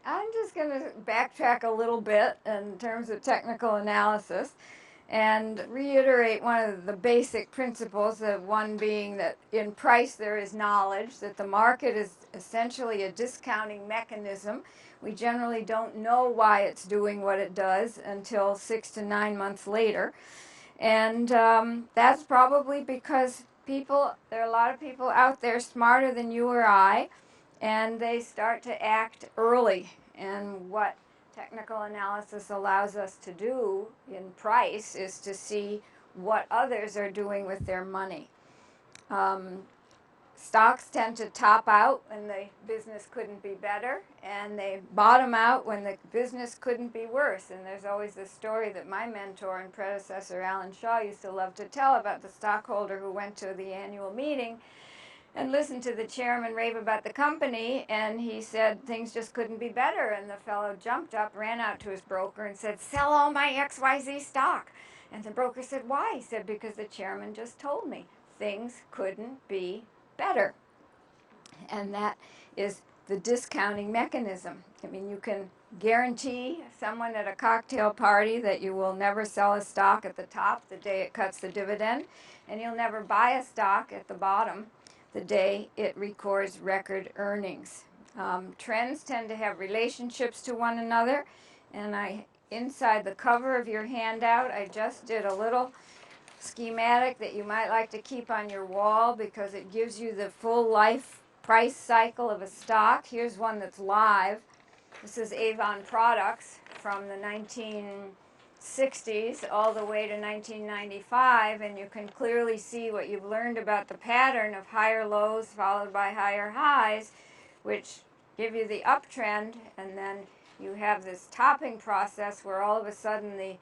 I'm just going to backtrack a little bit in terms of technical analysis and reiterate one of the basic principles, of one being that in price there is knowledge, that the market is essentially a discounting mechanism. We generally don't know why it's doing what it does until 6 to 9 months later. And that's probably because there are a lot of people out there smarter than you or I, and they start to act early. And what technical analysis allows us to do in price is to see what others are doing with their money. Stocks tend to top out when the business couldn't be better, and they bottom out when the business couldn't be worse. And there's always this story that my mentor and predecessor, Alan Shaw, used to love to tell about the stockholder who went to the annual meeting and listened to the chairman rave about the company, and he said things just couldn't be better. And the fellow jumped up, ran out to his broker, and said, "Sell all my XYZ stock." And the broker said, "Why?" He said, "Because the chairman just told me things couldn't be better." And that is the discounting mechanism. I mean, you can guarantee someone at a cocktail party that you will never sell a stock at the top the day it cuts the dividend, and you'll never buy a stock at the bottom the day it records record earnings. Trends tend to have relationships to one another, and inside the cover of your handout, I just did a little schematic that you might like to keep on your wall because it gives you the full life price cycle of a stock. Here's one that's live. This is Avon Products from the 1960s all the way to 1995, and you can clearly see what you've learned about the pattern of higher lows followed by higher highs, which give you the uptrend, and then you have this topping process where all of a sudden the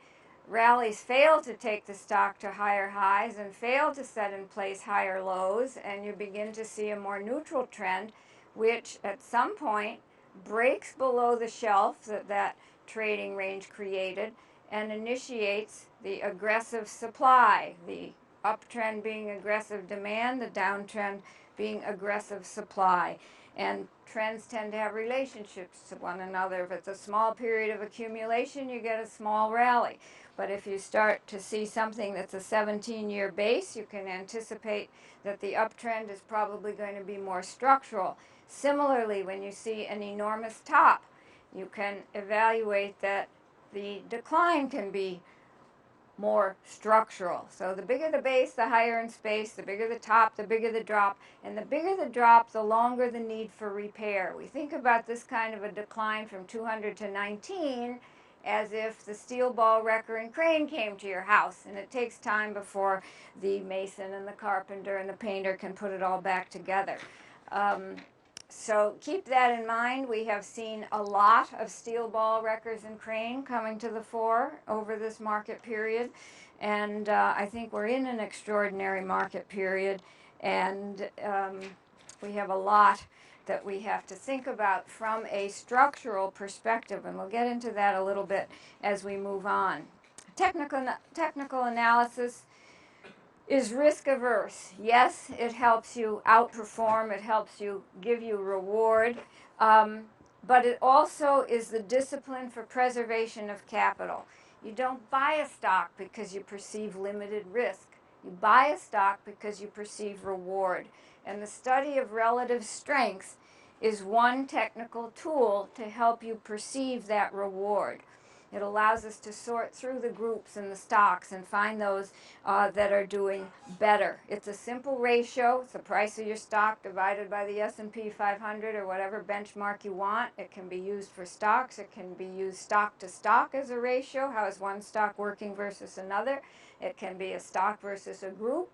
rallies fail to take the stock to higher highs and fail to set in place higher lows, and you begin to see a more neutral trend, which at some point breaks below the shelf that trading range created and initiates the aggressive supply, the uptrend being aggressive demand, the downtrend being aggressive supply. And trends tend to have relationships to one another. If it's a small period of accumulation, you get a small rally. But if you start to see something that's a 17-year base, you can anticipate that the uptrend is probably going to be more structural. Similarly, when you see an enormous top, you can evaluate that the decline can be more structural. So the bigger the base, the higher in space, the bigger the top, the bigger the drop, and the bigger the drop, the longer the need for repair. We think about this kind of a decline from 200 to 19 as if the steel ball wrecker and crane came to your house, and it takes time before the mason and the carpenter and the painter can put it all back together. So keep that in mind. We have seen a lot of steel ball wreckers and crane coming to the fore over this market period, and I think we're in an extraordinary market period, and we have a lot that we have to think about from a structural perspective, and we'll get into that a little bit as we move on. Technical analysis is risk averse. Yes, it helps you outperform, it helps you give you reward, but it also is the discipline for preservation of capital. You don't buy a stock because you perceive limited risk. You buy a stock because you perceive reward. And the study of relative strength is one technical tool to help you perceive that reward. It allows us to sort through the groups and the stocks and find those that are doing better. It's a simple ratio. It's the price of your stock divided by the S&P 500 or whatever benchmark you want. It can be used for stocks. It can be used stock to stock as a ratio. How is one stock working versus another? It can be a stock versus a group.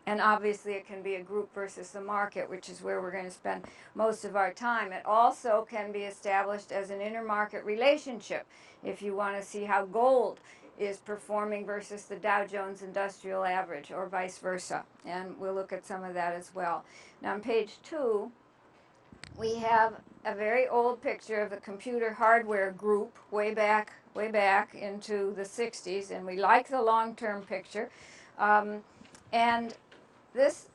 And obviously it can be a group versus the market, which is where we're going to spend most of our time. It also can be established as an intermarket relationship if you want to see how gold is performing versus the Dow Jones Industrial Average or vice versa. And we'll look at some of that as well. Now on page 2, we have a very old picture of the computer hardware group way back into the 60s. And we like the long-term picture. And this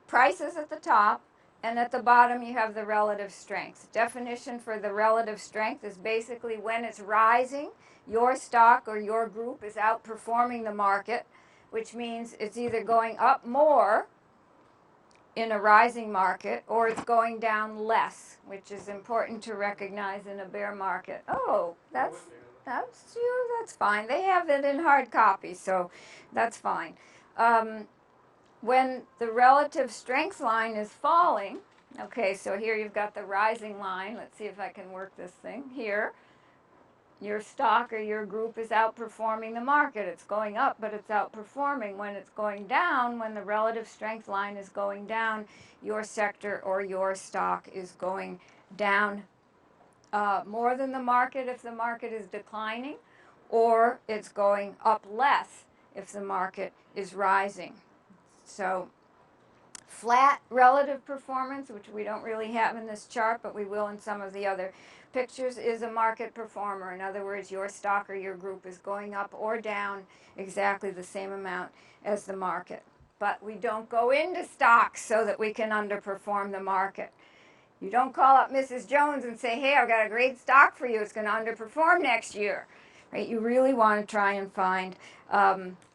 price is at the top, and at the bottom you have the relative strength. Definition for the relative strength is basically when it's rising, your stock or your group is outperforming the market, which means it's either going up more in a rising market or it's going down less, which is important to recognize in a bear market. Oh, that's you. That's fine. They have it in hard copy, so that's fine. When the relative strength line is falling, okay, so here you've got the rising line. Let's see if I can work this thing here. Your stock or your group is outperforming the market. It's going up, but it's outperforming. When it's going down, when the relative strength line is going down, your sector or your stock is going down more than the market if the market is declining, or it's going up less if the market is rising. So flat relative performance, which we don't really have in this chart, but we will in some of the other pictures, is a market performer. In other words, your stock or your group is going up or down exactly the same amount as the market. But we don't go into stocks so that we can underperform the market. You don't call up Mrs. Jones and say, hey, I've got a great stock for you. It's going to underperform next year. Right? You really want to try and find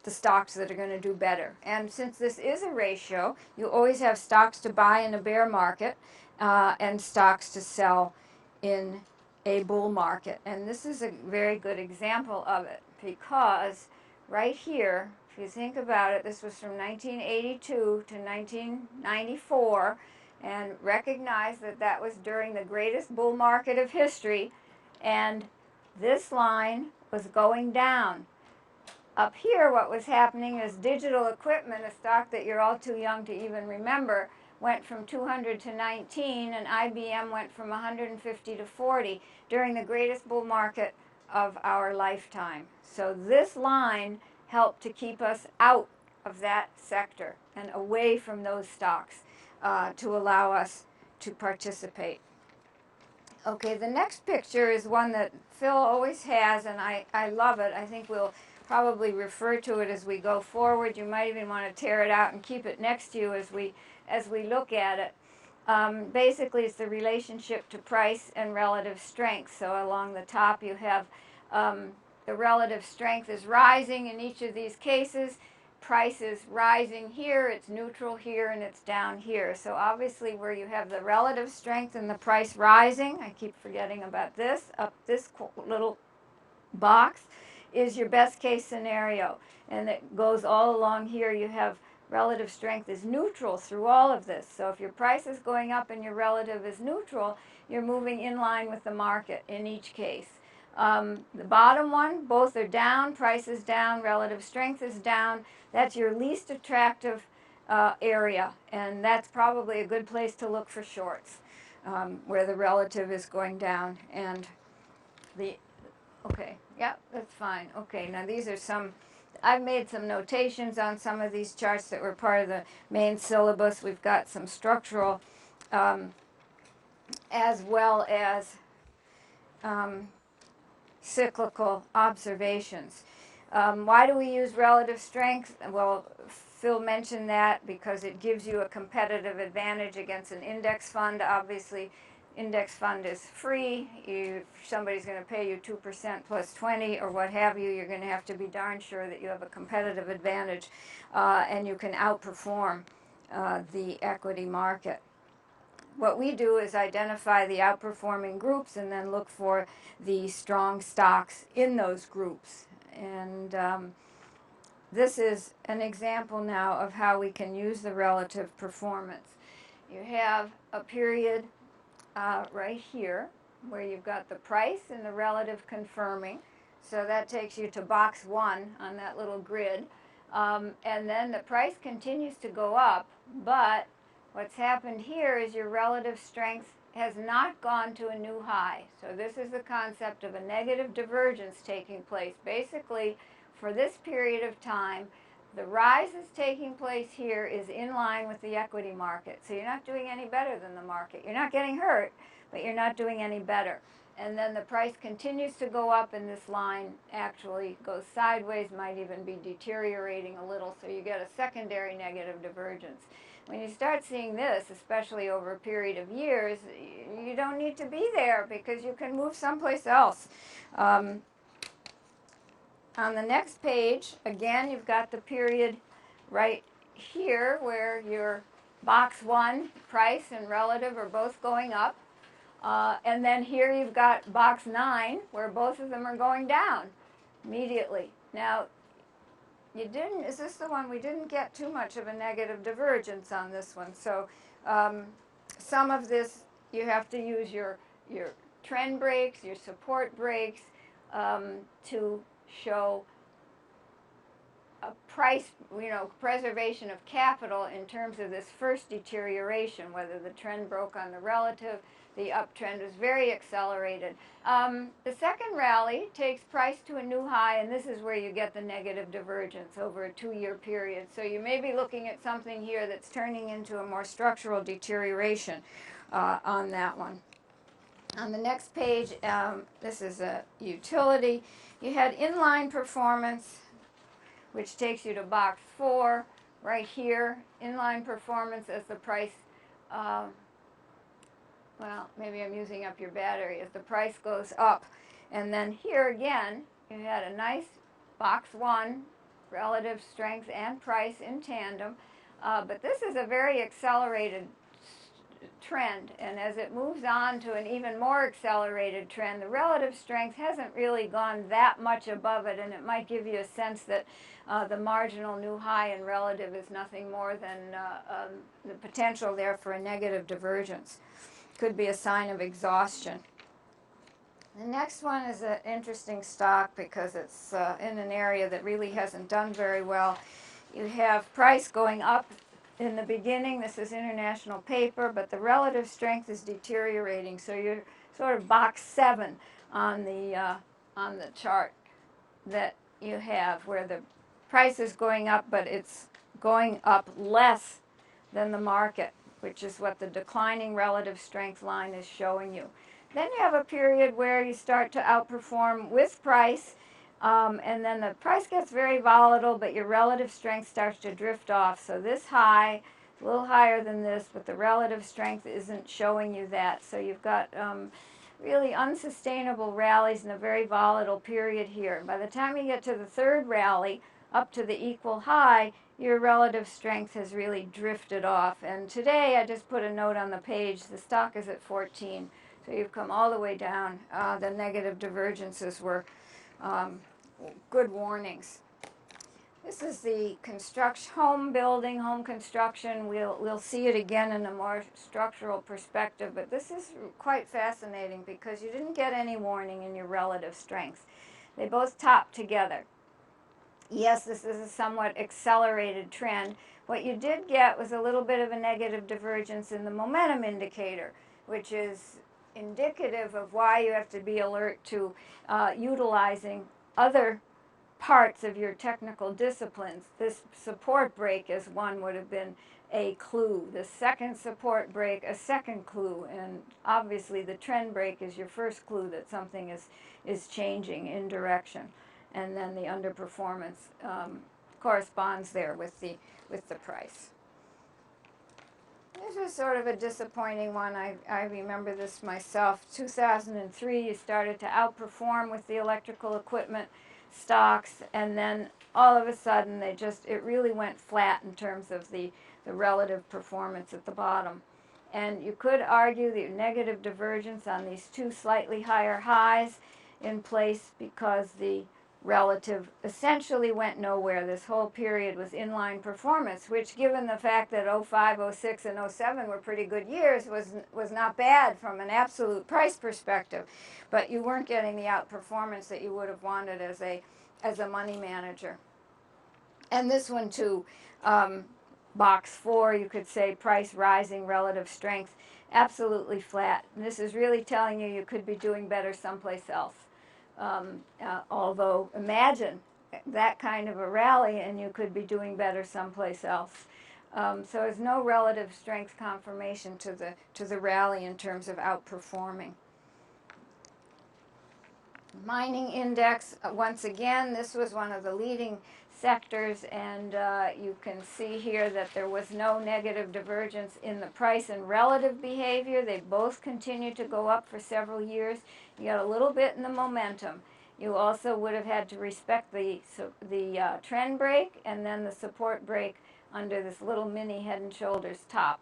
the stocks that are going to do better. And since this is a ratio, you always have stocks to buy in a bear market and stocks to sell in a bull market. And this is a very good example of it because right here, if you think about it, this was from 1982 to 1994, and recognize that that was during the greatest bull market of history, and this line was going down. Up here, what was happening is digital equipment, a stock that you're all too young to even remember, went from 200 to 19, and IBM went from 150 to 40 during the greatest bull market of our lifetime. So this line helped to keep us out of that sector and away from those stocks to allow us to participate. Okay, the next picture is one that Phil always has, and I love it. I think we'll probably refer to it as we go forward. You might even want to tear it out and keep it next to you as we look at it. Basically, it's the relationship to price and relative strength. So along the top, you have the relative strength is rising in each of these cases. Price is rising here, it's neutral here, and it's down here. So obviously where you have the relative strength and the price rising, I keep forgetting about this, up this little box, is your best case scenario. And it goes all along here. You have relative strength is neutral through all of this. So if your price is going up and your relative is neutral, you're moving in line with the market in each case. The bottom one, both are down, price is down, relative strength is down. That's your least attractive area, and that's probably a good place to look for shorts, where the relative is going down. And okay, yeah, that's fine. Okay, now these are some, I've made some notations on some of these charts that were part of the main syllabus. We've got some structural as well as cyclical observations. Why do we use relative strength? Well, Phil mentioned that because it gives you a competitive advantage against an index fund. Obviously, index fund is free. If somebody's going to pay you 2% plus 20 or what have you, you're going to have to be darn sure that you have a competitive advantage and you can outperform the equity market. What we do is identify the outperforming groups and then look for the strong stocks in those groups. And this is an example now of how we can use the relative performance. You have a period right here where you've got the price and the relative confirming. So that takes you to box 1 on that little grid. And then the price continues to go up, but what's happened here is your relative strength has not gone to a new high. So this is the concept of a negative divergence taking place. Basically, for this period of time, the rise that's taking place here is in line with the equity market. So you're not doing any better than the market. You're not getting hurt, but you're not doing any better. And then the price continues to go up, and this line actually goes sideways, might even be deteriorating a little. So you get a secondary negative divergence. when you start seeing this, especially over a period of years, you don't need to be there because you can move someplace else. On the next page, again, you've got the period right here where your box 1, price and relative are both going up. And then here you've got box 9 where both of them are going down immediately. Now, is this the one we didn't get too much of a negative divergence on this one? So some of this you have to use your trend breaks, your support breaks to show a price, preservation of capital in terms of this first deterioration, whether the trend broke on the relative, the uptrend was very accelerated. The second rally takes price to a new high, and this is where you get the negative divergence over a 2-year period. So you may be looking at something here that's turning into a more structural deterioration on that one. On the next page, this is a utility. You had inline performance, which takes you to box 4, right here, inline performance as the price, well, maybe I'm using up your battery, as the price goes up. And then here again, you had a nice box 1, relative strength and price in tandem, but this is a very accelerated trend, and as it moves on to an even more accelerated trend, the relative strength hasn't really gone that much above it, and it might give you a sense that the marginal new high in relative is nothing more than the potential there for a negative divergence. Could be a sign of exhaustion. The next one is an interesting stock because it's in an area that really hasn't done very well. You have price going up in the beginning. This is international paper, but the relative strength is deteriorating. So you're sort of box 7 on the chart that you have, where the price is going up, but it's going up less than the market, which is what the declining relative strength line is showing you. Then you have a period where you start to outperform with price, and then the price gets very volatile, but your relative strength starts to drift off. So this high, a little higher than this, but the relative strength isn't showing you that. So you've got really unsustainable rallies in a very volatile period here. By the time you get to the third rally, up to the equal high, your relative strength has really drifted off. And today, I just put a note on the page, the stock is at 14. So you've come all the way down. The negative divergences were good warnings. This is the home building, home construction. We'll see it again in a more structural perspective, but this is quite fascinating because you didn't get any warning in your relative strength. They both topped together. Yes, this is a somewhat accelerated trend. What you did get was a little bit of a negative divergence in the momentum indicator, which is indicative of why you have to be alert to utilizing other parts of your technical disciplines. This support break as one would have been a clue. The second support break, a second clue, and obviously the trend break is your first clue that something is changing in direction. And then the underperformance corresponds there with the price. This was sort of a disappointing one. I remember this myself. 2003, you started to outperform with the electrical equipment stocks, and then all of a sudden it really went flat in terms of the relative performance at the bottom. And you could argue the negative divergence on these two slightly higher highs in place because the relative essentially went nowhere. This whole period was inline performance, which, given the fact that 05, 06, and 07 were pretty good years, was not bad from an absolute price perspective. But you weren't getting the outperformance that you would have wanted as a money manager. And this one too, box 4, you could say price rising, relative strength, absolutely flat. And this is really telling you you could be doing better someplace else. Although imagine that kind of a rally and you could be doing better someplace else. So there's no relative strength confirmation to the rally in terms of outperforming. Mining index, once again, this was one of the leading sectors, and you can see here that there was no negative divergence in the price and relative behavior. They both continued to go up for several years. You got a little bit in the momentum. You also would have had to respect the trend break and then the support break under this little mini head and shoulders top.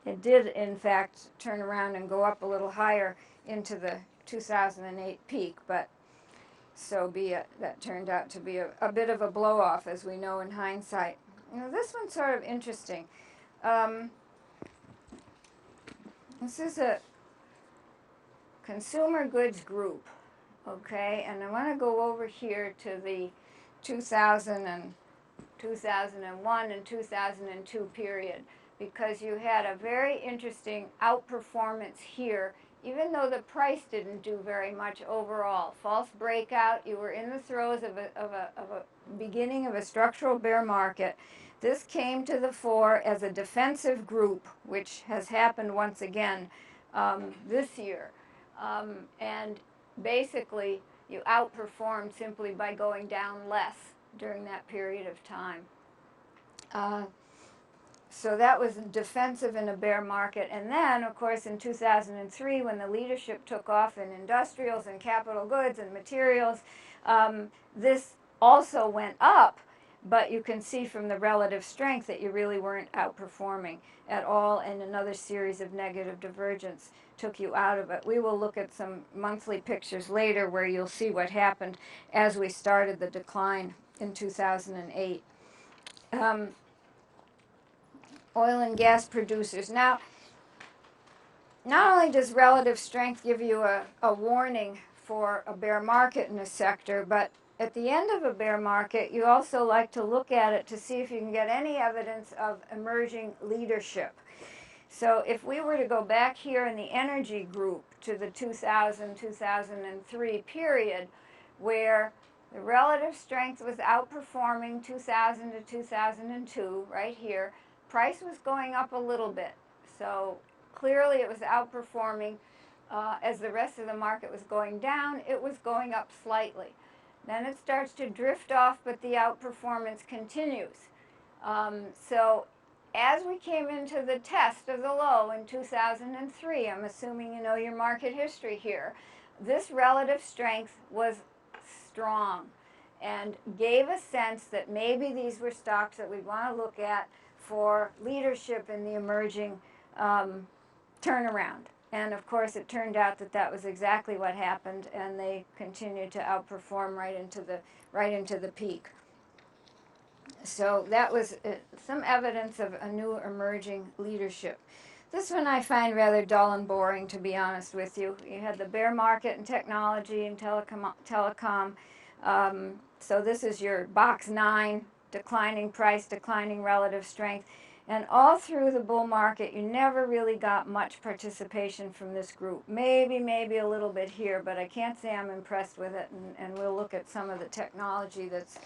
It did, in fact, turn around and go up a little higher into the 2008 peak, but so be it. That turned out to be a bit of a blow-off, as we know in hindsight. You know, this one's sort of interesting. This is a consumer goods group, okay? And I want to go over here to the 2001 and 2002 period, because you had a very interesting outperformance here, even though the price didn't do very much overall. False breakout, you were in the throes of a beginning of a structural bear market. This came to the fore as a defensive group, which has happened once again this year. And basically, you outperformed simply by going down less during that period of time. So that was defensive in a bear market. And then, of course, in 2003, when the leadership took off in industrials and capital goods and materials, this also went up. But you can see from the relative strength that you really weren't outperforming at all, and another series of negative divergence took you out of it. We will look at some monthly pictures later where you'll see what happened as we started the decline in 2008. Oil and gas producers. Now, not only does relative strength give you a warning for a bear market in a sector, but at the end of a bear market, you also like to look at it to see if you can get any evidence of emerging leadership. So if we were to go back here in the energy group to the 2000-2003 period, where the relative strength was outperforming 2000 to 2002, right here, price was going up a little bit. So clearly it was outperforming. As the rest of the market was going down, it was going up slightly. Then it starts to drift off, but the outperformance continues. So as we came into the test of the low in 2003, I'm assuming you know your market history here, this relative strength was strong and gave a sense that maybe these were stocks that we'd want to look at for leadership in the emerging turnaround. And of course, it turned out that that was exactly what happened, and they continued to outperform right into the peak. So that was some evidence of a new emerging leadership. This one I find rather dull and boring, to be honest with you. You had the bear market in technology and telecom. So this is your box 9, declining price, declining relative strength. And all through the bull market, you never really got much participation from this group. Maybe a little bit here, but I can't say I'm impressed with it. And we'll look at some of the technology that's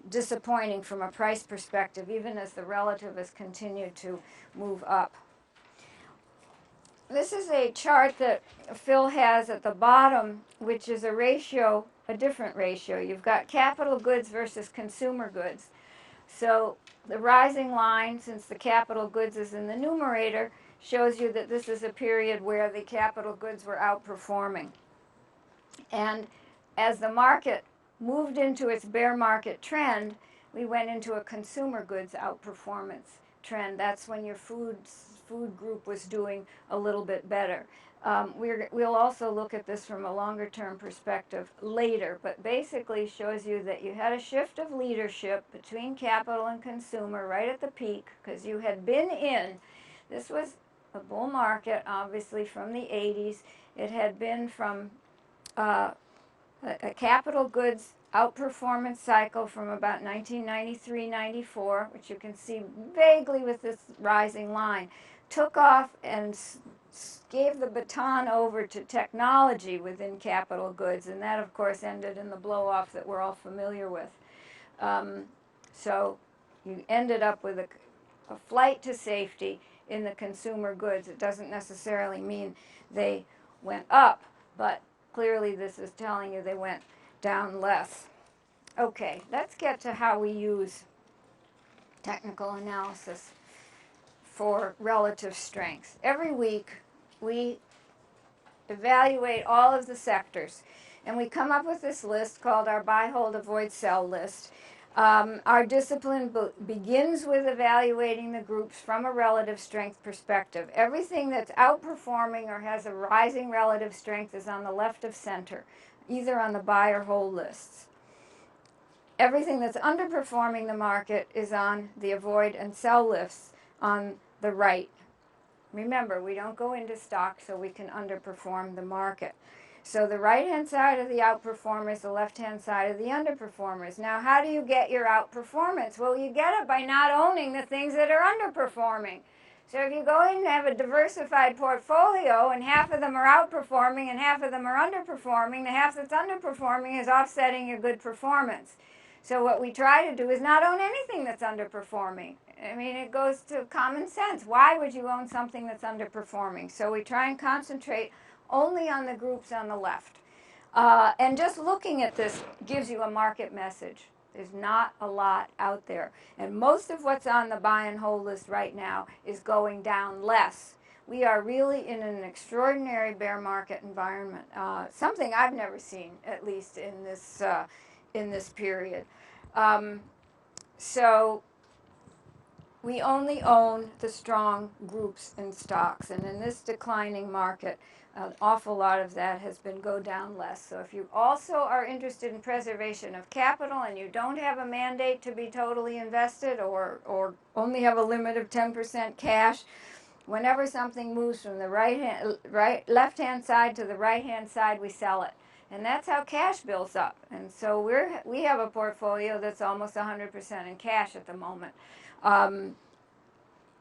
disappointing from a price perspective, even as the relative has continued to move up. This is a chart that Phil has at the bottom, which is a ratio, a different ratio. You've got capital goods versus consumer goods. So the rising line, since the capital goods is in the numerator, shows you that this is a period where the capital goods were outperforming. And as the market moved into its bear market trend, we went into a consumer goods outperformance trend. That's when your food group was doing a little bit better. We'll also look at this from a longer term perspective later, but basically shows you that you had a shift of leadership between capital and consumer right at the peak, because you had been in, this was a bull market obviously from the 80s. It had been from a capital goods outperformance cycle from about 1993-94, which you can see vaguely with this rising line, took off and gave the baton over to technology within capital goods, and that of course ended in the blow-off that we're all familiar with. So you ended up with a flight to safety in the consumer goods. It doesn't necessarily mean they went up, but clearly this is telling you they went down less. Okay, let's get to how we use technical analysis for relative strength. Every week we evaluate all of the sectors and we come up with this list called our buy, hold, avoid, sell list. Our discipline begins with evaluating the groups from a relative strength perspective. Everything that's outperforming or has a rising relative strength is on the left of center, either on the buy or hold lists. Everything that's underperforming the market is on the avoid and sell lists on the right. Remember, we don't go into stock so we can underperform the market. So the right-hand side of the outperformers, the left-hand side of the underperformers. Now, how do you get your outperformance? Well, you get it by not owning the things that are underperforming. So if you go in and have a diversified portfolio and half of them are outperforming and half of them are underperforming, the half that's underperforming is offsetting your good performance. So what we try to do is not own anything that's underperforming. I mean, it goes to common sense. Why would you own something that's underperforming? So we try and concentrate only on the groups on the left. And just looking at this gives you a market message. There's not a lot out there. And most of what's on the buy and hold list right now is going down less. We are really in an extraordinary bear market environment, something I've never seen, at least in this period. So we only own the strong groups and stocks, and in this declining market, an awful lot of that has been go down less. So if you also are interested in preservation of capital and you don't have a mandate to be totally invested or only have a limit of 10% cash, whenever something moves from the left-hand side to the right-hand side, we sell it. And that's how cash builds up. And so we have a portfolio that's almost 100% in cash at the moment.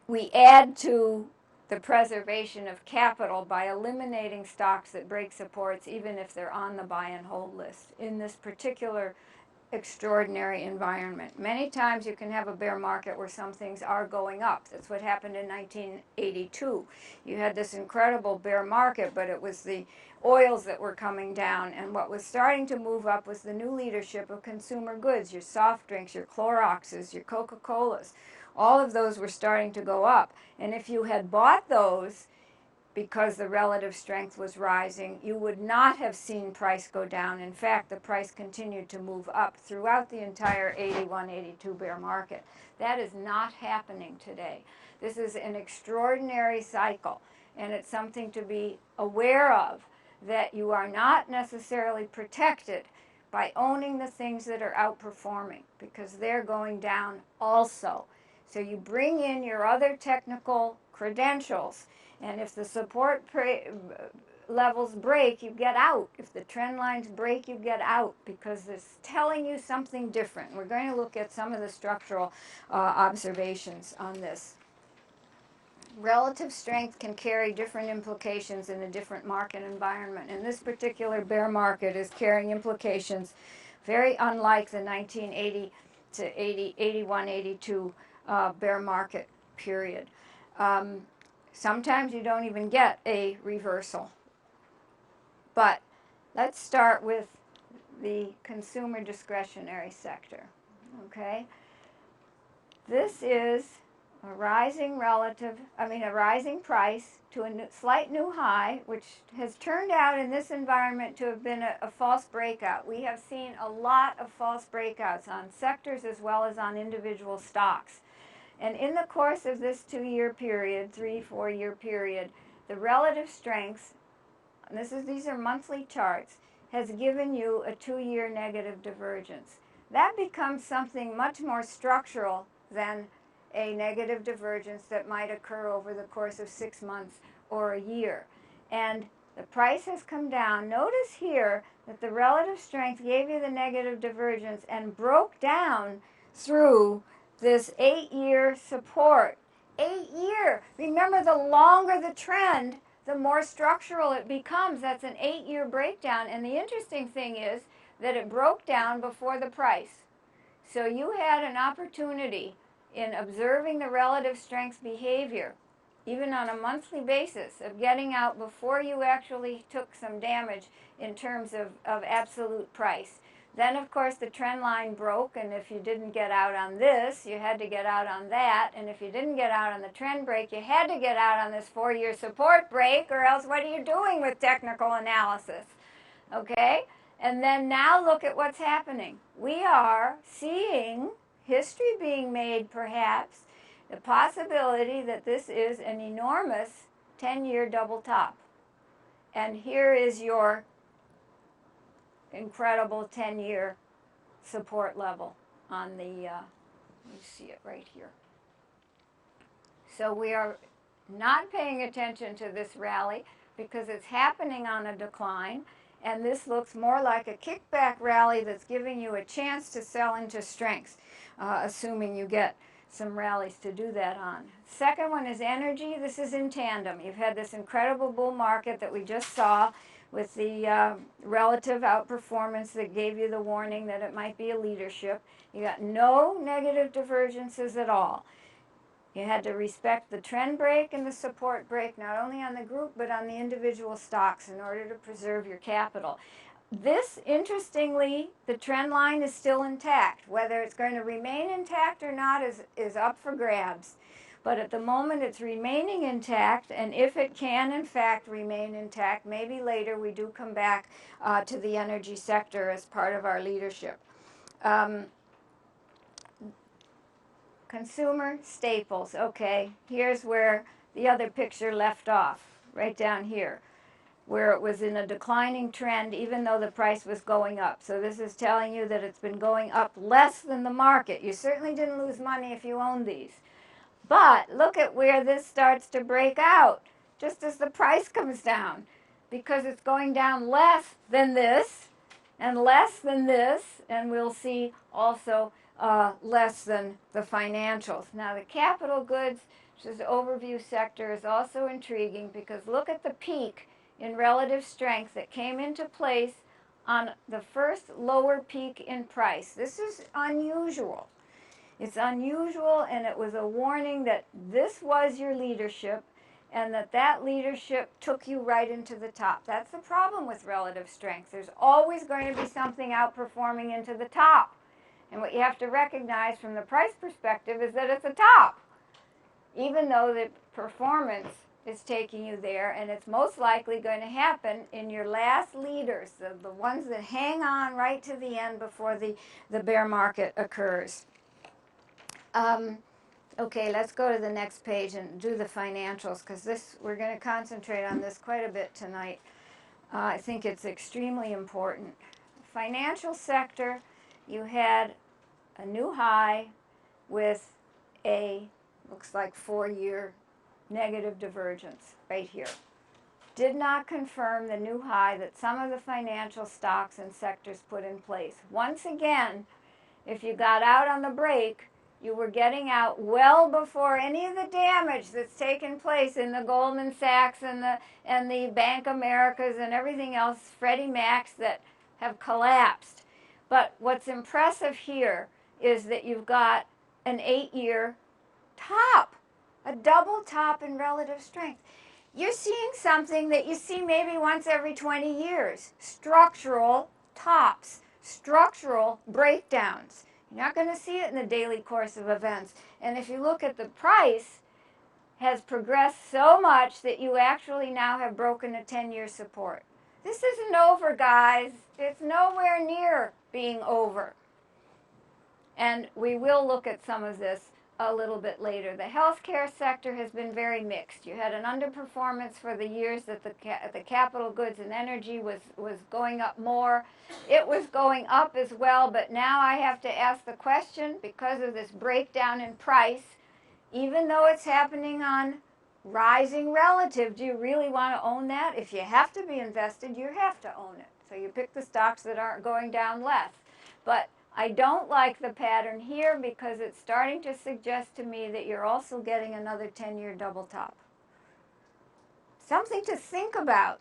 We add to the preservation of capital by eliminating stocks that break supports even if they're on the buy and hold list in this particular extraordinary environment. Many times you can have a bear market where some things are going up. That's what happened in 1982. You had this incredible bear market, but it was the oils that were coming down, and what was starting to move up was the new leadership of consumer goods, your soft drinks, your Cloroxes, your Coca-Colas. All of those were starting to go up. And if you had bought those because the relative strength was rising, you would not have seen price go down. In fact, the price continued to move up throughout the entire 81, 82 bear market. That is not happening today. This is an extraordinary cycle, and it's something to be aware of, that you are not necessarily protected by owning the things that are outperforming, because they're going down also. So you bring in your other technical credentials, and if the support levels break, you get out. If the trend lines break, you get out, because it's telling you something different. We're going to look at some of the structural observations on this. Relative strength can carry different implications in a different market environment. And this particular bear market is carrying implications very unlike the 1980 to 81, 82 bear market period. Sometimes you don't even get a reversal. But let's start with the consumer discretionary sector. Okay? This is a rising price to a slight new high, which has turned out in this environment to have been a false breakout. We have seen a lot of false breakouts on sectors as well as on individual stocks. And in the course of this 2-year period, 3-4-year period, the relative strength, and these are monthly charts, has given you a 2-year negative divergence. That becomes something much more structural than a negative divergence that might occur over the course of 6 months or a year. And the price has come down. Notice here that the relative strength gave you the negative divergence and broke down through this 8-year support. 8-year. Remember, the longer the trend, the more structural it becomes. That's an 8-year breakdown. And the interesting thing is that it broke down before the price. So you had an opportunity in observing the relative strength behavior, even on a monthly basis, of getting out before you actually took some damage in terms of absolute price. Then, of course, the trend line broke, and if you didn't get out on this, you had to get out on that. And if you didn't get out on the trend break, you had to get out on this 4-year support break, or else what are you doing with technical analysis? Okay? And then now look at what's happening. We are seeing history being made, perhaps, the possibility that this is an enormous 10-year double top. And here is your incredible 10-year support level on the, you see it right here. So we are not paying attention to this rally because it's happening on a decline, and this looks more like a kickback rally that's giving you a chance to sell into strength, assuming you get some rallies to do that on. Second one is energy. This is in tandem. You've had this incredible bull market that we just saw with the relative outperformance that gave you the warning that it might be a leadership. You got no negative divergences at all. You had to respect the trend break and the support break, not only on the group, but on the individual stocks in order to preserve your capital. This, interestingly, the trend line is still intact. Whether it's going to remain intact or not is up for grabs. But at the moment, it's remaining intact, and if it can, in fact, remain intact, maybe later we do come back to the energy sector as part of our leadership. Consumer staples. Okay, here's where the other picture left off, right down here, where it was in a declining trend even though the price was going up. So this is telling you that it's been going up less than the market. You certainly didn't lose money if you owned these. But look at where this starts to break out, just as the price comes down, because it's going down less than this, and less than this, and we'll see also less than the financials. Now the capital goods, which is the overview sector, is also intriguing because look at the peak in relative strength that came into place on the first lower peak in price. This is unusual. It's unusual, and it was a warning that this was your leadership and that leadership took you right into the top. That's the problem with relative strength. There's always going to be something outperforming into the top. And what you have to recognize from the price perspective is that it's a top, even though the performance is taking you there, and it's most likely going to happen in your last leaders, the ones that hang on right to the end before the bear market occurs. Okay, let's go to the next page and do the financials, because we're going to concentrate on this quite a bit tonight. I think it's extremely important. Financial sector, you had a new high with a, looks like 4-year negative divergence right here. Did not confirm the new high that some of the financial stocks and sectors put in place. Once again, if you got out on the break, you were getting out well before any of the damage that's taken place in the Goldman Sachs and the Bank Americas and everything else, Freddie Macs, that have collapsed. But what's impressive here is that you've got an 8-year top, a double top in relative strength. You're seeing something that you see maybe once every 20 years, structural tops, structural breakdowns. You're not going to see it in the daily course of events. And if you look at the price, has progressed so much that you actually now have broken a 10-year support. This isn't over, guys. It's nowhere near being over. And we will look at some of this a little bit later. The healthcare sector has been very mixed. You had an underperformance for the years that the capital goods and energy was going up more. It was going up as well, but now I have to ask the question, because of this breakdown in price, even though it's happening on rising relative, do you really want to own that? If you have to be invested, you have to own it. So you pick the stocks that aren't going down less. But I don't like the pattern here because it's starting to suggest to me that you're also getting another 10-year double top. Something to think about.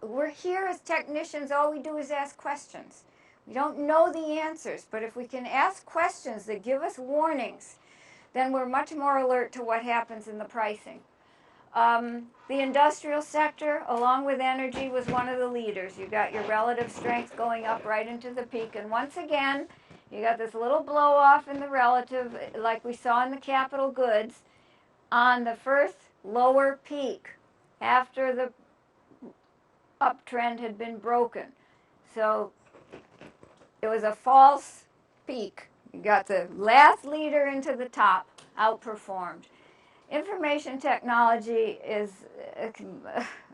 We're here as technicians, all we do is ask questions. We don't know the answers, but if we can ask questions that give us warnings, then we're much more alert to what happens in the pricing. The industrial sector, along with energy, was one of the leaders. You got your relative strength going up right into the peak. And once again, you got this little blow off in the relative, like we saw in the capital goods, on the first lower peak after the uptrend had been broken. So it was a false peak. You got the last leader into the top, outperformed. Information technology is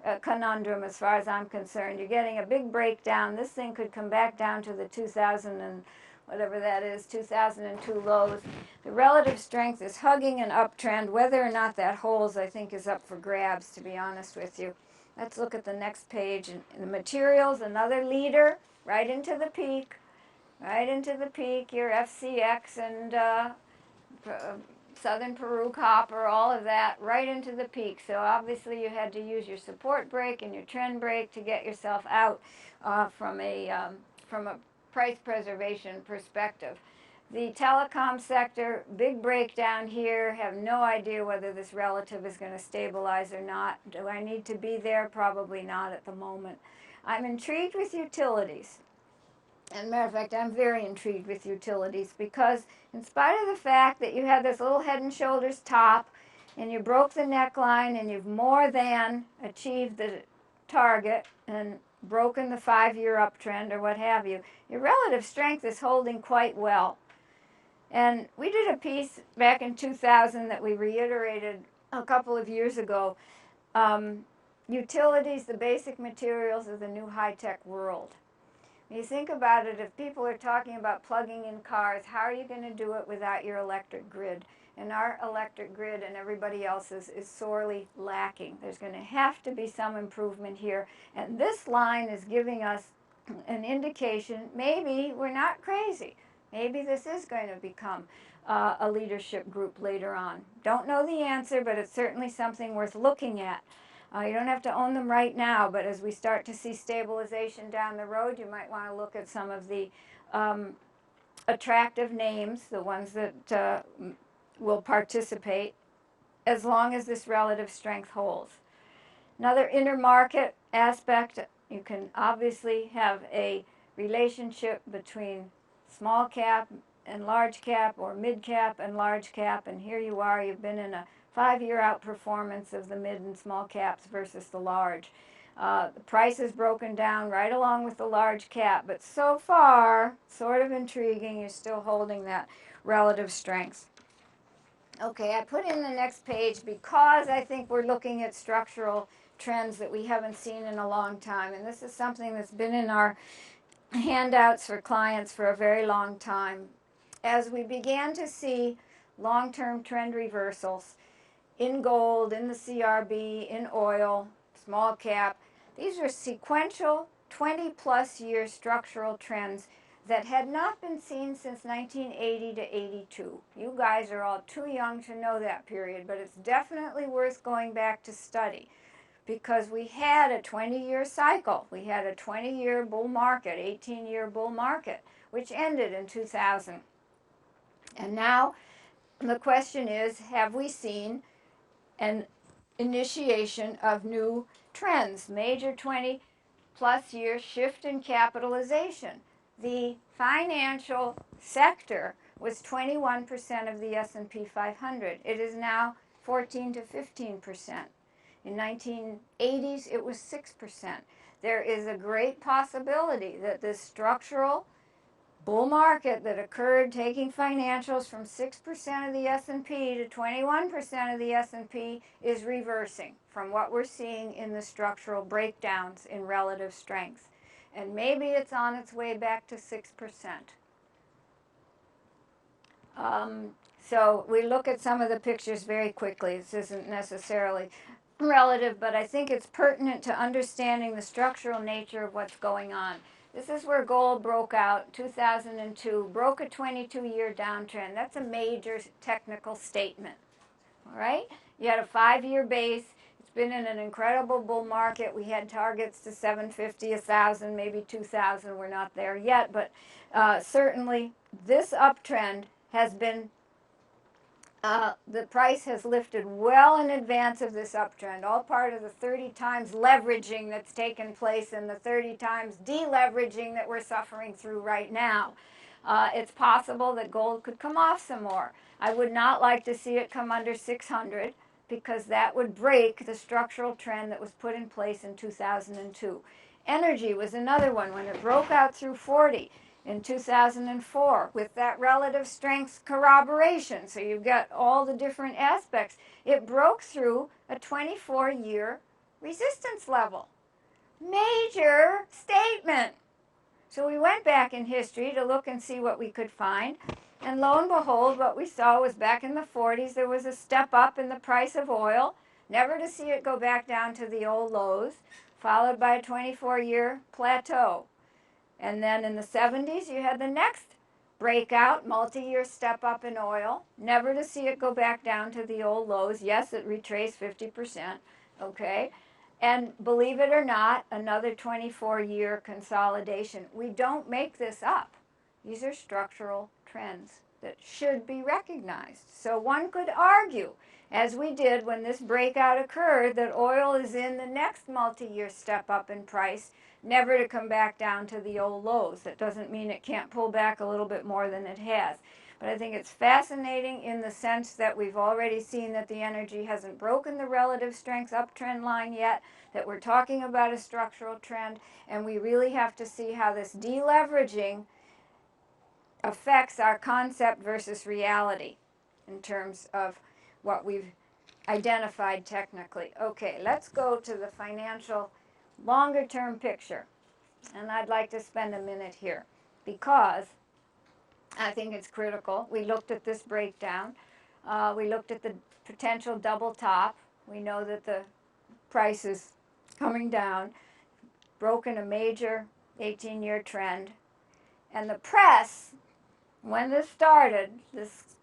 a conundrum as far as I'm concerned. You're getting a big breakdown. This thing could come back down to the 2000 and whatever that is, 2002 lows. The relative strength is hugging an uptrend. Whether or not that holds, I think, is up for grabs, to be honest with you. Let's look at the next page. In the materials, another leader, right into the peak. Right into the peak, your FCX and Southern Peru copper, all of that, right into the peak. So obviously you had to use your support break and your trend break to get yourself out from a price preservation perspective. The telecom sector, big breakdown here. Have no idea whether this relative is going to stabilize or not. Do I need to be there? Probably not at the moment. I'm intrigued with utilities. As a matter of fact, I'm very intrigued with utilities because in spite of the fact that you had this little head and shoulders top and you broke the neckline and you've more than achieved the target and broken the 5-year uptrend or what have you, your relative strength is holding quite well. And we did a piece back in 2000 that we reiterated a couple of years ago. Utilities, the basic materials of the new high-tech world. You think about it, if people are talking about plugging in cars, how are you going to do it without your electric grid? And our electric grid and everybody else's is sorely lacking. There's going to have to be some improvement here. And this line is giving us an indication, maybe we're not crazy. Maybe this is going to become a leadership group later on. Don't know the answer, but it's certainly something worth looking at. You don't have to own them right now, but as we start to see stabilization down the road, you might want to look at some of the attractive names, the ones that will participate, as long as this relative strength holds. Another intermarket aspect, you can obviously have a relationship between small cap and large cap, or mid cap and large cap, and here you are, you've been in a 5-year outperformance of the mid and small caps versus the large. The price is broken down right along with the large cap, but so far, sort of intriguing, you're still holding that relative strength. Okay, I put in the next page because I think we're looking at structural trends that we haven't seen in a long time, and this is something that's been in our handouts for clients for a very long time. As we began to see long-term trend reversals, in gold, in the CRB, in oil, small cap. These are sequential 20-plus year structural trends that had not been seen since 1980 to 82. You guys are all too young to know that period, but it's definitely worth going back to study because we had a 20-year cycle. We had a 20-year bull market, 18-year bull market, which ended in 2000. And now the question is, have we seen an initiation of new trends, major 20-plus year shift in capitalization? The financial sector was 21% of the S&P 500. It is now 14 to 15%. In 1980s, it was 6%. There is a great possibility that this structural bull market that occurred taking financials from 6% of the S&P to 21% of the S&P is reversing from what we're seeing in the structural breakdowns in relative strength. And maybe it's on its way back to 6%. So we look at some of the pictures very quickly. This isn't necessarily relative, but I think it's pertinent to understanding the structural nature of what's going on. This is where gold broke out, 2002, broke a 22-year downtrend. That's a major technical statement, all right? You had a 5-year base. It's been in an incredible bull market. We had targets to 750, 1,000, maybe 2,000. We're not there yet, but certainly this uptrend has been the price has lifted well in advance of this uptrend, all part of the 30 times leveraging that's taken place and the 30 times deleveraging that we're suffering through right now. It's possible that gold could come off some more. I would not like to see it come under 600 because that would break the structural trend that was put in place in 2002. Energy was another one when it broke out through 40 in 2004 with that relative strength corroboration. So you've got all the different aspects. It broke through a 24-year resistance level. Major statement. So we went back in history to look and see what we could find. And lo and behold, what we saw was back in the 40s, there was a step up in the price of oil, never to see it go back down to the old lows, followed by a 24-year plateau. And then in the 70s, you had the next breakout, multi-year step up in oil, never to see it go back down to the old lows. Yes, it retraced 50%, okay? And believe it or not, another 24-year consolidation. We don't make this up. These are structural trends that should be recognized. So one could argue, as we did when this breakout occurred, that oil is in the next multi-year step up in price, never to come back down to the old lows. That doesn't mean it can't pull back a little bit more than it has. But I think it's fascinating in the sense that we've already seen that the energy hasn't broken the relative strength uptrend line yet, that we're talking about a structural trend, and we really have to see how this deleveraging affects our concept versus reality in terms of what we've identified technically. Okay, let's go to the financial longer term picture. And I'd like to spend a minute here because I think it's critical. We looked at this breakdown. We looked at the potential double top. We know that the price is coming down, broken a major 18-year trend. And the press, when this started, this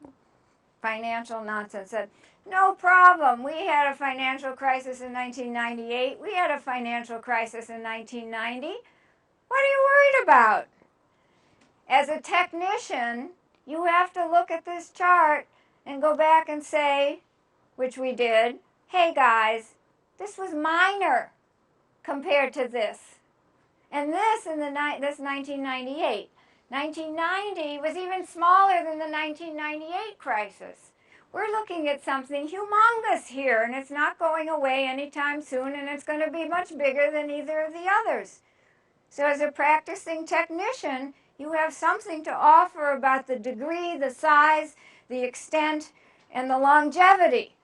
financial nonsense, said, no problem. We had a financial crisis in 1998. We had a financial crisis in 1990. What are you worried about? As a technician, you have to look at this chart and go back and say, which we did, hey guys, this was minor compared to this. And this in this 1998. 1990 was even smaller than the 1998 crisis. We're looking at something humongous here, and it's not going away anytime soon, and it's going to be much bigger than either of the others. So as a practicing technician, you have something to offer about the degree, the size, the extent, and the longevity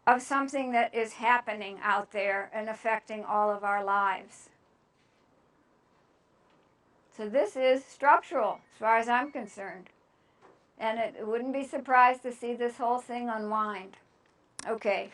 of something that is happening out there and affecting all of our lives. So this is structural, as far as I'm concerned. And it wouldn't be surprised to see this whole thing unwind. Okay,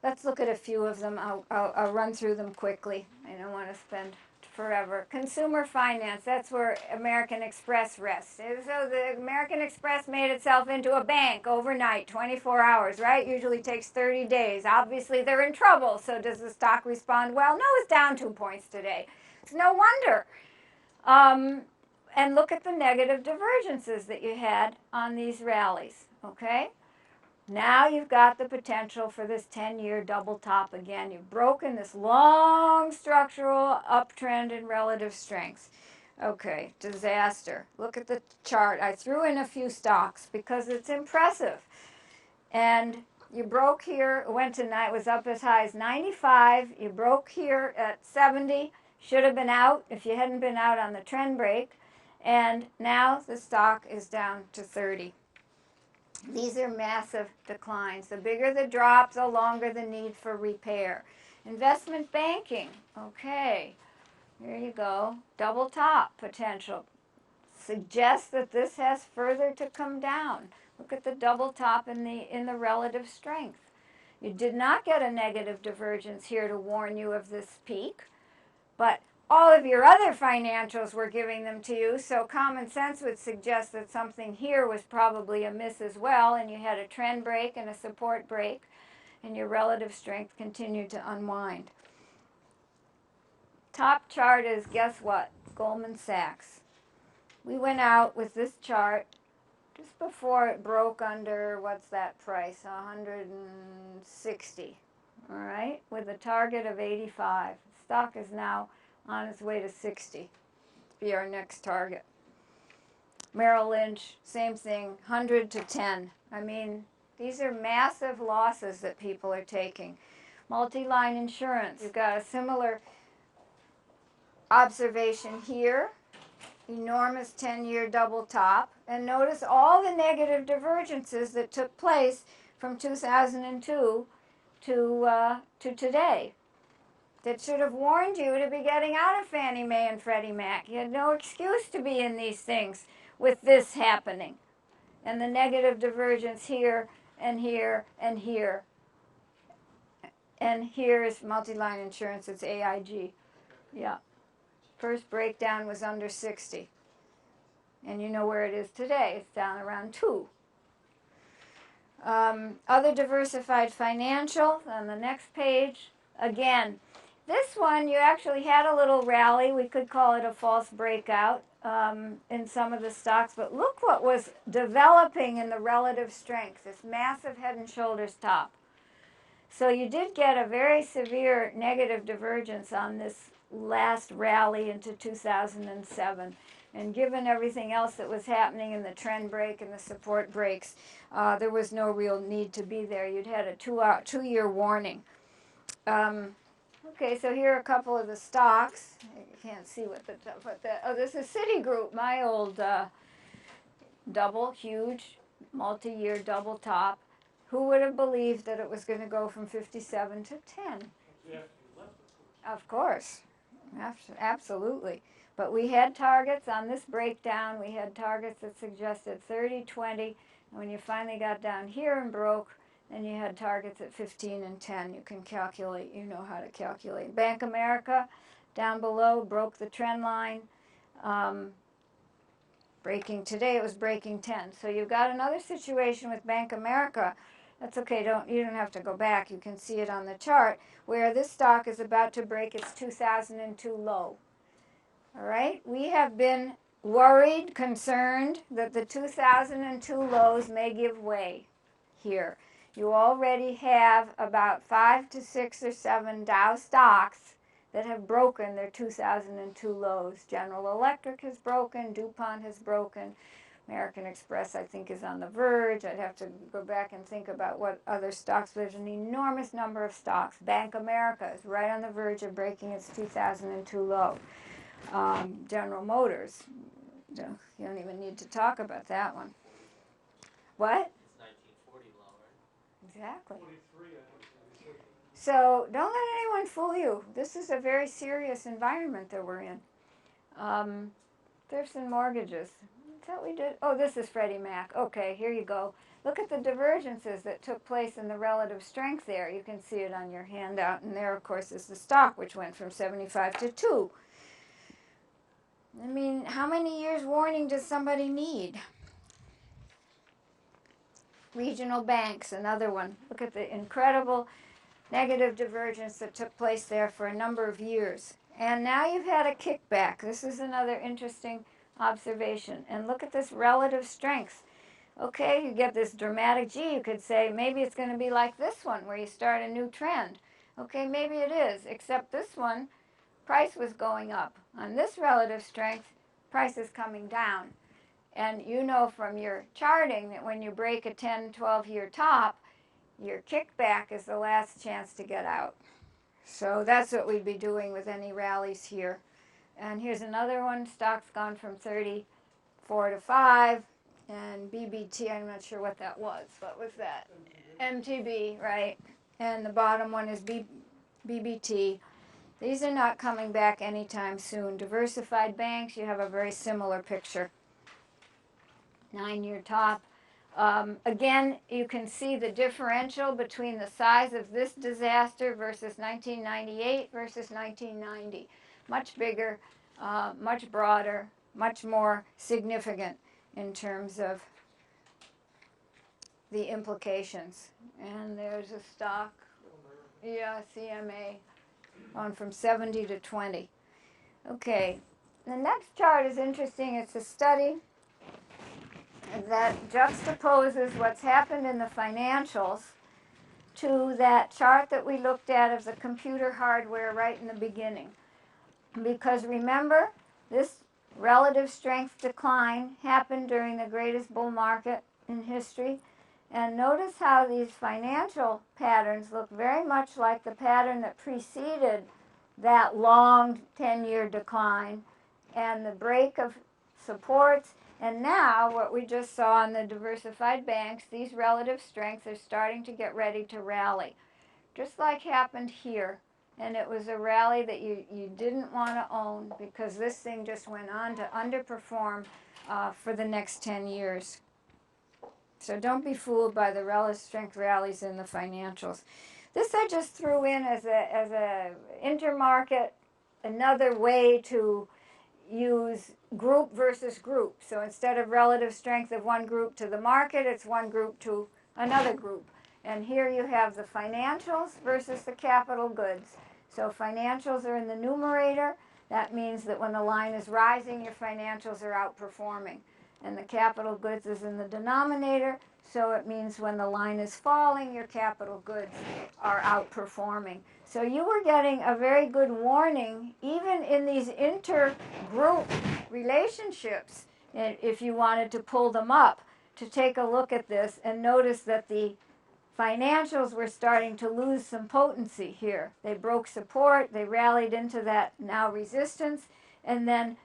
let's look at a few of them. I'll run through them quickly. I don't want to spend forever. Consumer finance, that's where American Express rests. So the American Express made itself into a bank overnight, 24 hours, right? Usually takes 30 days. Obviously they're in trouble, so does the stock respond well? No, it's down 2 points today. It's no wonder. And look at the negative divergences that you had on these rallies, okay? Now you've got the potential for this 10-year double top again. You've broken this long structural uptrend in relative strength. Okay, disaster. Look at the chart. I threw in a few stocks because it's impressive. And you broke here, went tonight, was up as high as 95. You broke here at 70. Should have been out if you hadn't been out on the trend break. And now the stock is down to 30. These are massive declines. The bigger the drop, the longer the need for repair. Investment banking, okay, here you go. Double top potential. Suggests that this has further to come down. Look at the double top in the relative strength. You did not get a negative divergence here to warn you of this peak, but all of your other financials were giving them to you, so common sense would suggest that something here was probably amiss as well, and you had a trend break and a support break, and your relative strength continued to unwind. Top chart is, guess what? Goldman Sachs. We went out with this chart just before it broke under, what's that price, 160, all right, with a target of 85. Stock is now on its way to 60, be our next target. Merrill Lynch, same thing, 100 to 10. I mean, these are massive losses that people are taking. Multi-line insurance, you've got a similar observation here. Enormous 10-year double top. And notice all the negative divergences that took place from 2002 to today. That should have warned you to be getting out of Fannie Mae and Freddie Mac. You had no excuse to be in these things with this happening. And the negative divergence here and here and here. And here is multi-line insurance, it's AIG. Yeah. First breakdown was under 60. And you know where it is today. It's down around 2. Other diversified financial on the next page. Again, this one you actually had a little rally. We could call it a false breakout in some of the stocks. But look what was developing in the relative strength. This massive head and shoulders top. So you did get a very severe negative divergence on this last rally into 2007. And given everything else that was happening in the trend break and the support breaks, there was no real need to be there. You'd had a two-year warning. Okay, so here are a couple of the stocks. You can't see what oh, this is Citigroup, my old huge, multi-year double top. Who would have believed that it was going to go from 57 to 10? Yeah, of course. Absolutely. But we had targets on this breakdown. We had targets that suggested 30, 20. And when you finally got down here and broke, then you had targets at 15 and 10. You can calculate. You know how to calculate. Bank America, down below, broke the trend line. Breaking today, it was breaking 10. So you've got another situation with Bank America. That's okay. You don't have to go back. You can see it on the chart where this stock is about to break its 2002 low. All right. We have been worried, concerned that the 2002 lows may give way here. You already have about 5 to 6 or 7 Dow stocks that have broken their 2002 lows. General Electric has broken. DuPont has broken. American Express, I think, is on the verge. I'd have to go back and think about what other stocks. There's an enormous number of stocks. Bank America is right on the verge of breaking its 2002 low. General Motors, you don't even need to talk about that one. What? It's 1940 low, right? Exactly. 43, so don't let anyone fool you. This is a very serious environment that we're in. Thurston Mortgages. That we did? Oh, this is Freddie Mac. Okay, here you go. Look at the divergences that took place in the relative strength there. You can see it on your handout. And there, of course, is the stock, which went from 75 to 2. I mean, how many years warning does somebody need? Regional banks, another one. Look at the incredible negative divergence that took place there for a number of years. And now you've had a kickback. This is another interesting observation. And look at this relative strength. Okay, you get this dramatic G. You could say maybe it's going to be like this one where you start a new trend. Okay, maybe it is, except this one, price was going up. On this relative strength, price is coming down. And you know from your charting that when you break a 10, 12-year top, your kickback is the last chance to get out. So that's what we'd be doing with any rallies here. And here's another one. Stock's gone from 34 to 5. And BBT, I'm not sure what that was. What was that? MTB, right. And the bottom one is BBT. These are not coming back anytime soon. Diversified banks, you have a very similar picture. 9-year top. Again, you can see the differential between the size of this disaster versus 1998 versus 1990. Much bigger, much broader, much more significant in terms of the implications. And there's a stock, yeah, CMA, on from 70 to 20. Okay, the next chart is interesting. It's a study that juxtaposes what's happened in the financials to that chart that we looked at of the computer hardware right in the beginning. Because remember, this relative strength decline happened during the greatest bull market in history. And notice how these financial patterns look very much like the pattern that preceded that long 10-year decline and the break of supports. And now, what we just saw in the diversified banks, these relative strengths are starting to get ready to rally, just like happened here. And it was a rally that you didn't want to own because this thing just went on to underperform for the next 10 years. So don't be fooled by the relative strength rallies in the financials. This I just threw in as a intermarket, another way to use group versus group. So instead of relative strength of one group to the market, it's one group to another group. And here you have the financials versus the capital goods. So financials are in the numerator. That means that when the line is rising, your financials are outperforming. And the capital goods is in the denominator. So it means when the line is falling, your capital goods are outperforming. So you were getting a very good warning, even in these intergroup relationships, if you wanted to pull them up, to take a look at this and notice that the financials were starting to lose some potency here. They broke support, they rallied into that now resistance, and then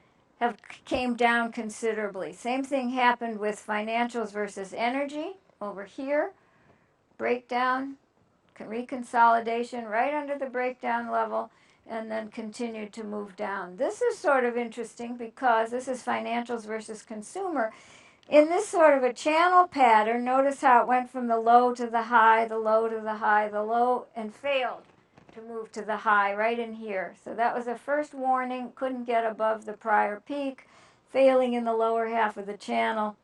came down considerably. Same thing happened with financials versus energy over here. Breakdown, reconsolidation right under the breakdown level, and then continued to move down. This is sort of interesting because this is financials versus consumer. In this sort of a channel pattern, notice how it went from the low to the high, the low to the high, the low, and failed to move to the high right in here. So that was a first warning, couldn't get above the prior peak, failing in the lower half of the channel.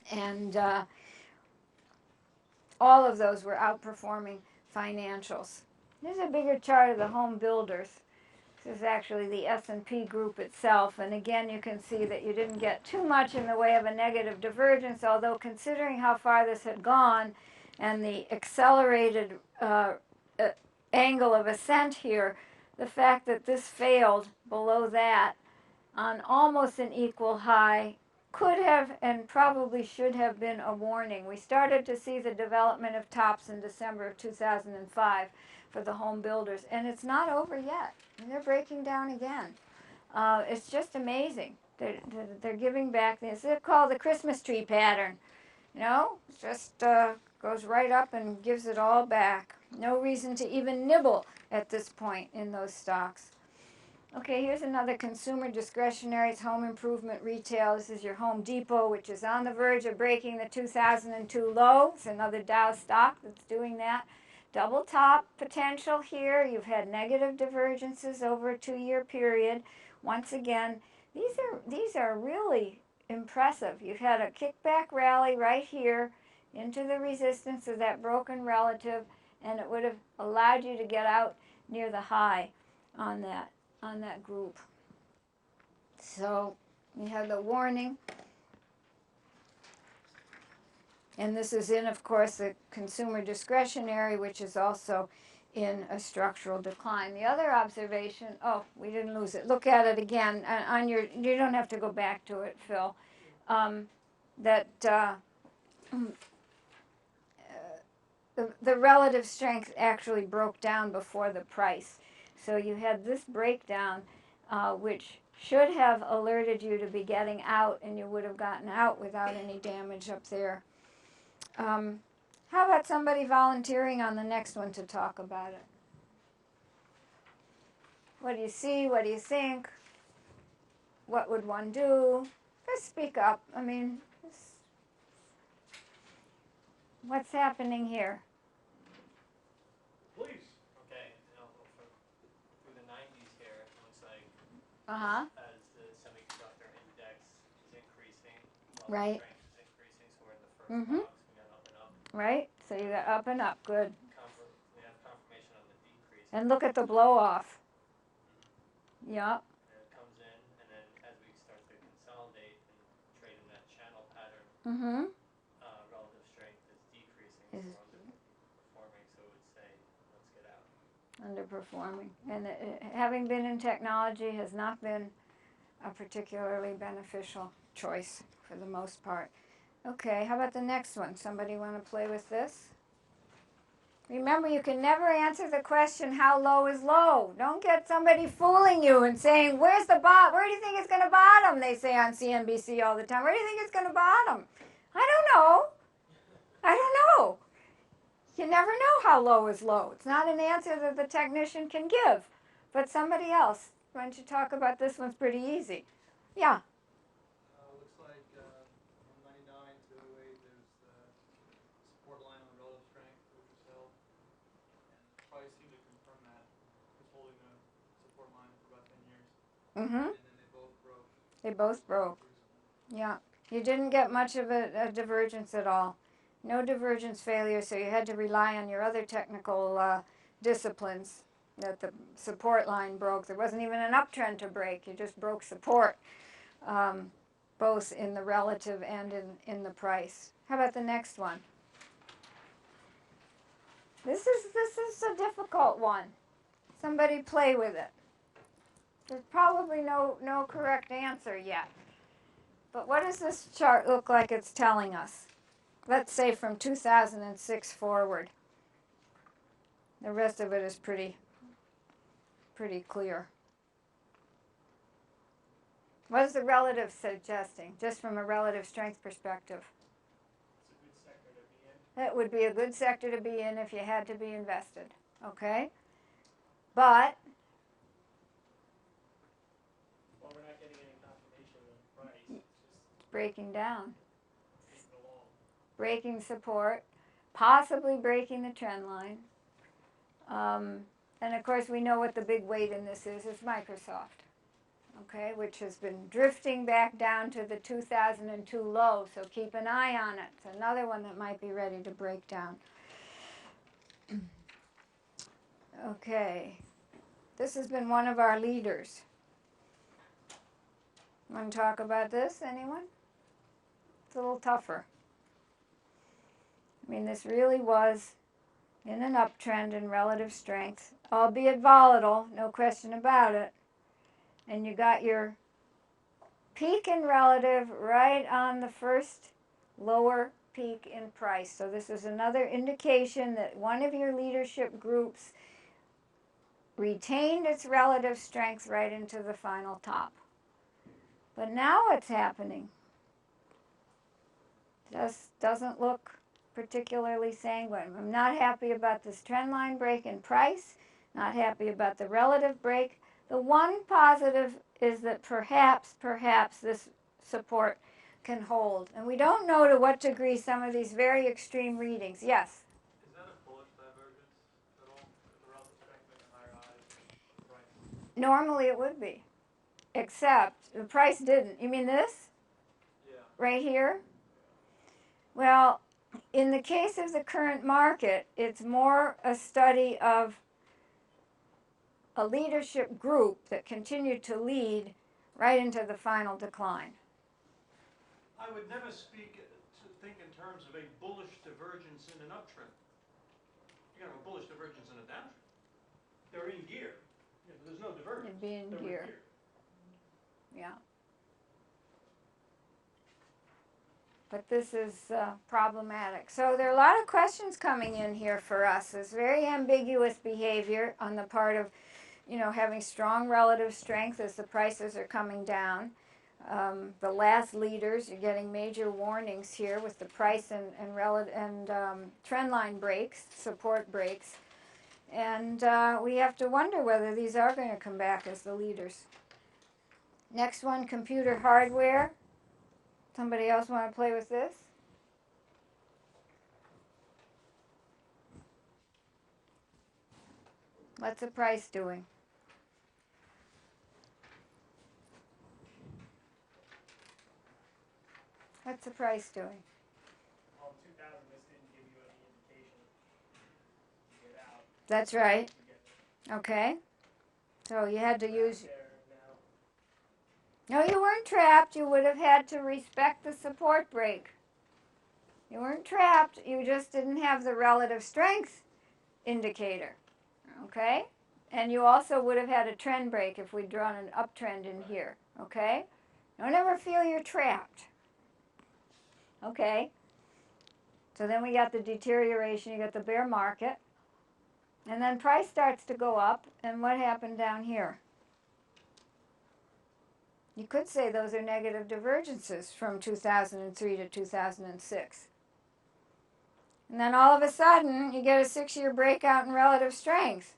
And all of those were outperforming financials. Here's a bigger chart of the home builders. This is actually the S&P group itself, and again you can see that you didn't get too much in the way of a negative divergence, although considering how far this had gone and the accelerated angle of ascent here, the fact that this failed below that on almost an equal high could have and probably should have been a warning. We started to see the development of tops in December of 2005 for the home builders, and it's not over yet. And they're breaking down again. It's just amazing. They're giving back. This is called the Christmas tree pattern. You know, it just goes right up and gives it all back. No reason to even nibble at this point in those stocks. Okay, here's another consumer discretionary. It's home improvement retail. This is your Home Depot, which is on the verge of breaking the 2002 low. It's another Dow stock that's doing that. Double top potential here. You've had negative divergences over a 2-year period. Once again, these are really impressive. You've had a kickback rally right here into the resistance of that broken relative, and it would have allowed you to get out near the high on that group. So we have the warning. And this is in, of course, the consumer discretionary, which is also in a structural decline. The other observation, oh, we didn't lose it. Look at it again. You don't have to go back to it, Phil. The relative strength actually broke down before the price. So you had this breakdown, which should have alerted you to be getting out, and you would have gotten out without any damage up there. How about somebody volunteering on the next one to talk about it? What do you see? What do you think? What would one do? Just speak up. I mean, what's happening here? Please. Okay, through the 90s here, it looks like as the semiconductor index is increasing, right. Strength is increasing, so we're in the first box, we got up and up. Right, so you got up and up, good. We have confirmation on the decrease. And look at the blow off. Yep. And it comes in, and then as we start to consolidate and trade in that channel pattern, relative strength is decreasing, Is so underperforming, so it would say, let's get out. underperforming. And having been in technology has not been a particularly beneficial choice for the most part. Okay, how about the next one? Somebody want to play with this? Remember, you can never answer the question, how low is low? Don't get somebody fooling you and saying, where's the bottom? Where do you think it's going to bottom? They say on CNBC all the time. Where do you think it's going to bottom? I don't know. I don't know. You never know how low is low. It's not an answer that the technician can give. But somebody else, why don't you talk about this one's pretty easy. Yeah. Looks like from 99 to 08, there's support line on relative strength, which was held, and the price seemed to confirm that. It was holding the support line for about 10 years, and then they both broke. They both broke. Yeah. You didn't get much of a divergence at all. No divergence failure, so you had to rely on your other technical disciplines that the support line broke. There wasn't even an uptrend to break. You just broke support, both in the relative and in the price. How about the next one? This is a difficult one. Somebody play with it. There's probably no correct answer yet. But what does this chart look like it's telling us? Let's say from 2006 forward. The rest of it is pretty clear. What is the relative suggesting, just from a relative strength perspective? It's a good sector to be in. It would be a good sector to be in if you had to be invested, okay? But Well, we're not getting any confirmation of the price. It's just breaking down, taking along. breaking support, possibly breaking the trend line. And of course, we know what the big weight in this is Microsoft, okay, which has been drifting back down to the 2002 low, so keep an eye on it. It's another one that might be ready to break down. Okay, this has been one of our leaders. Want to talk about this, anyone? It's a little tougher. I mean, this really was in an uptrend in relative strength, albeit volatile, no question about it. And you got your peak in relative right on the first lower peak in price. So this is another indication that one of your leadership groups retained its relative strength right into the final top. But now what's happening? Just doesn't look particularly sanguine. I'm not happy about this trend line break in price, not happy about the relative break. The one positive is that perhaps this support can hold. And we don't know to what degree some of these very extreme readings. Yes? Is that a bullish divergence at all? The relative strength making higher highs on the price? Normally it would be. Except the price didn't. You mean this? Yeah. Right here? Well, in the case of the current market, it's more a study of a leadership group that continued to lead right into the final decline. I would never think in terms of a bullish divergence in an uptrend. You have a bullish divergence in a downtrend. They're in gear. Yeah, but there's no divergence. It'd be in They're gear. Yeah. But this is problematic. So there are a lot of questions coming in here for us. There's very ambiguous behavior on the part of, having strong relative strength as the prices are coming down. The last leaders, you're getting major warnings here with the price and trend line breaks, support breaks. And we have to wonder whether these are going to come back as the leaders. Next one, computer hardware. Somebody else want to play with this? What's the price doing? What's the price doing? Well, 2000, this didn't give you any indication to get out. That's right. To get Okay. So you had to use... there now. No, you weren't trapped. You would have had to respect the support break. You weren't trapped, you just didn't have the relative strength indicator, okay? And you also would have had a trend break if we'd drawn an uptrend in here, okay? Don't ever feel you're trapped, okay? So then we got the deterioration, you got the bear market, and then price starts to go up, and what happened down here? You could say those are negative divergences from 2003 to 2006. And then all of a sudden, you get a 6-year breakout in relative strength,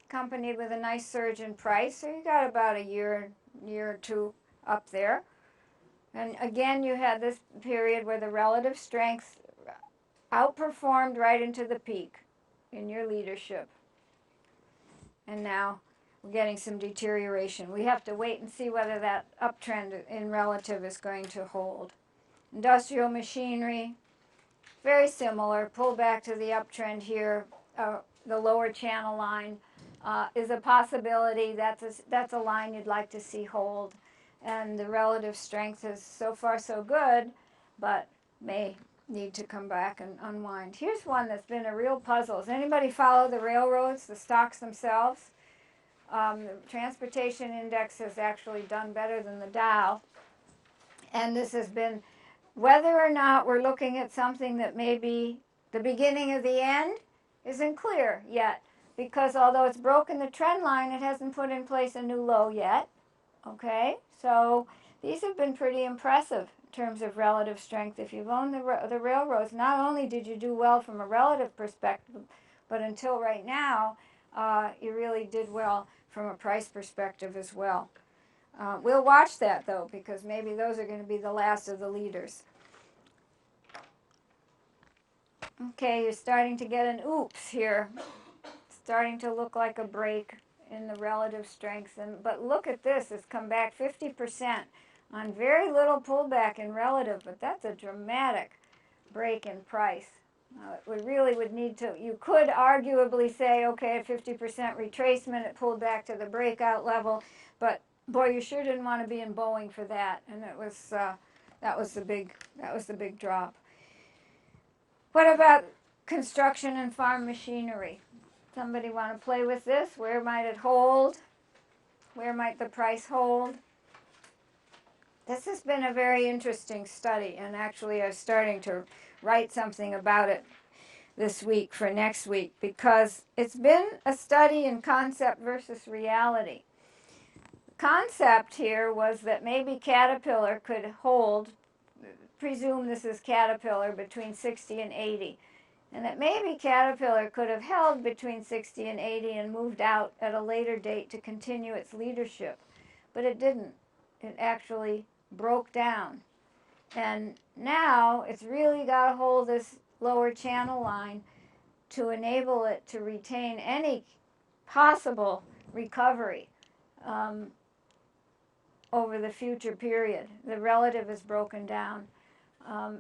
accompanied with a nice surge in price. So you got about a year or two up there. And again, you had this period where the relative strength outperformed right into the peak in your leadership. And now we're getting some deterioration. We have to wait and see whether that uptrend in relative is going to hold. Industrial machinery, very similar. Pull back to the uptrend here. The lower channel line is a possibility. That's a line you'd like to see hold. And the relative strength is so far so good, but may need to come back and unwind. Here's one that's been a real puzzle. Does anybody follow the railroads, the stocks themselves? The transportation index has actually done better than the Dow. And this has been, whether or not we're looking at something that may be the beginning of the end isn't clear yet. Because although it's broken the trend line, it hasn't put in place a new low yet. Okay, so these have been pretty impressive in terms of relative strength. If you've owned the railroads, not only did you do well from a relative perspective, but until right now, you really did well from a price perspective as well. We'll watch that though, because maybe those are going to be the last of the leaders. Okay, you're starting to get an oops here. Starting to look like a break in the relative strength. But look at this, it's come back 50% on very little pullback in relative, but that's a dramatic break in price. We really would need to, you could arguably say, okay, at 50% retracement, it pulled back to the breakout level, but boy, you sure didn't want to be in Boeing for that, and it was that was the big drop. What about construction and farm machinery? Somebody want to play with this? Where might it hold? Where might the price hold? This has been a very interesting study, and actually I'm starting to write something about it this week for next week, because it's been a study in concept versus reality. The concept here was that maybe Caterpillar could hold, presume this is Caterpillar, between 60 and 80. And that maybe Caterpillar could have held between 60 and 80 and moved out at a later date to continue its leadership. But it didn't. It actually broke down. And now it's really got to hold this lower channel line to enable it to retain any possible recovery over the future period. The relative is broken down.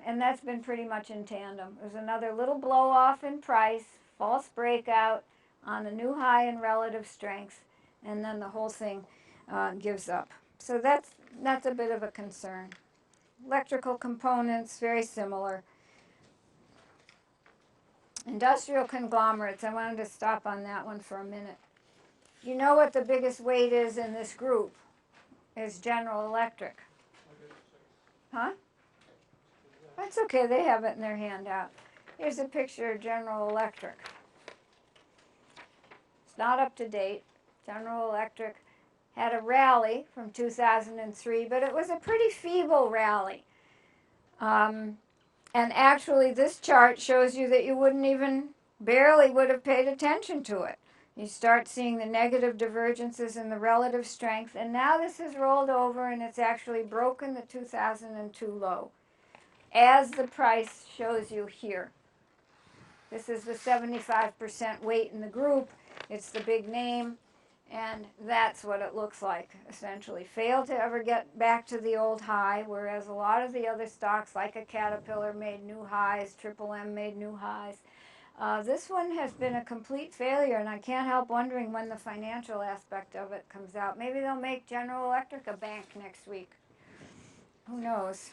And that's been pretty much in tandem. There's another little blow off in price, false breakout on a new high in relative strength, and then the whole thing gives up. So that's a bit of a concern. Electrical components, very similar. Industrial conglomerates, I wanted to stop on that one for a minute. You know what the biggest weight is in this group? Is General Electric. Huh? That's okay, they have it in their handout. Here's a picture of General Electric. It's not up to date. General Electric had a rally from 2003, but it was a pretty feeble rally. And actually, this chart shows you that you barely would have paid attention to it. You start seeing the negative divergences in the relative strength, and now this has rolled over and it's actually broken the 2002 low, as the price shows you here. This is the 75% weight in the group. It's the big name, and that's what it looks like, essentially. Failed to ever get back to the old high, whereas a lot of the other stocks, like a Caterpillar, made new highs, Triple M made new highs. This one has been a complete failure, and I can't help wondering when the financial aspect of it comes out. Maybe they'll make General Electric a bank next week. Who knows?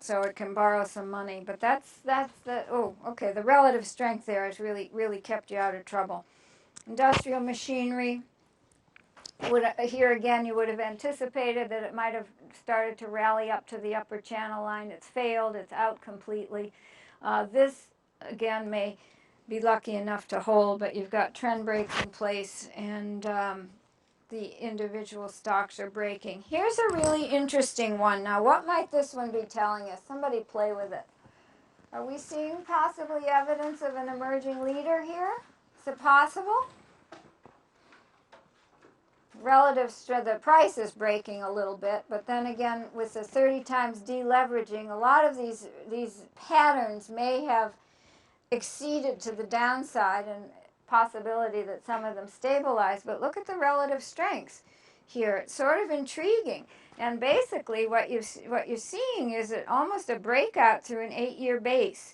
so it can borrow some money. But that's the, oh, okay, the relative strength there has really kept you out of trouble. Industrial machinery, here again you would have anticipated that it might have started to rally up to the upper channel line. It's failed, it's out completely. This again may be lucky enough to hold, but you've got trend breaks in place, and the individual stocks are breaking. Here's a really interesting one. Now, what might this one be telling us? Somebody play with it. Are we seeing possibly evidence of an emerging leader here? Is it possible? The price is breaking a little bit, but then again, with the 30 times deleveraging, a lot of these patterns may have exceeded to the downside, and possibility that some of them stabilize. But look at the relative strengths here. It's sort of intriguing. And basically what you're seeing is almost a breakout through an 8-year base.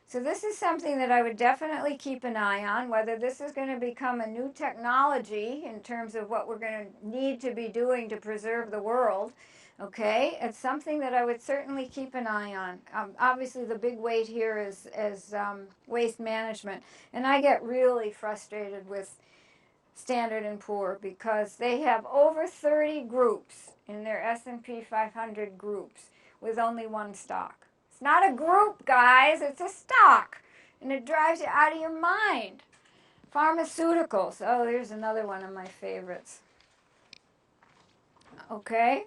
So this is something that I would definitely keep an eye on, whether this is going to become a new technology in terms of what we're going to need to be doing to preserve the world. Okay, it's something that I would certainly keep an eye on. Obviously, the big weight here is waste management. And I get really frustrated with Standard & Poor because they have over 30 groups in their S&P 500 groups with only one stock. It's not a group, guys, it's a stock. And it drives you out of your mind. Pharmaceuticals. Oh, here's another one of my favorites. Okay.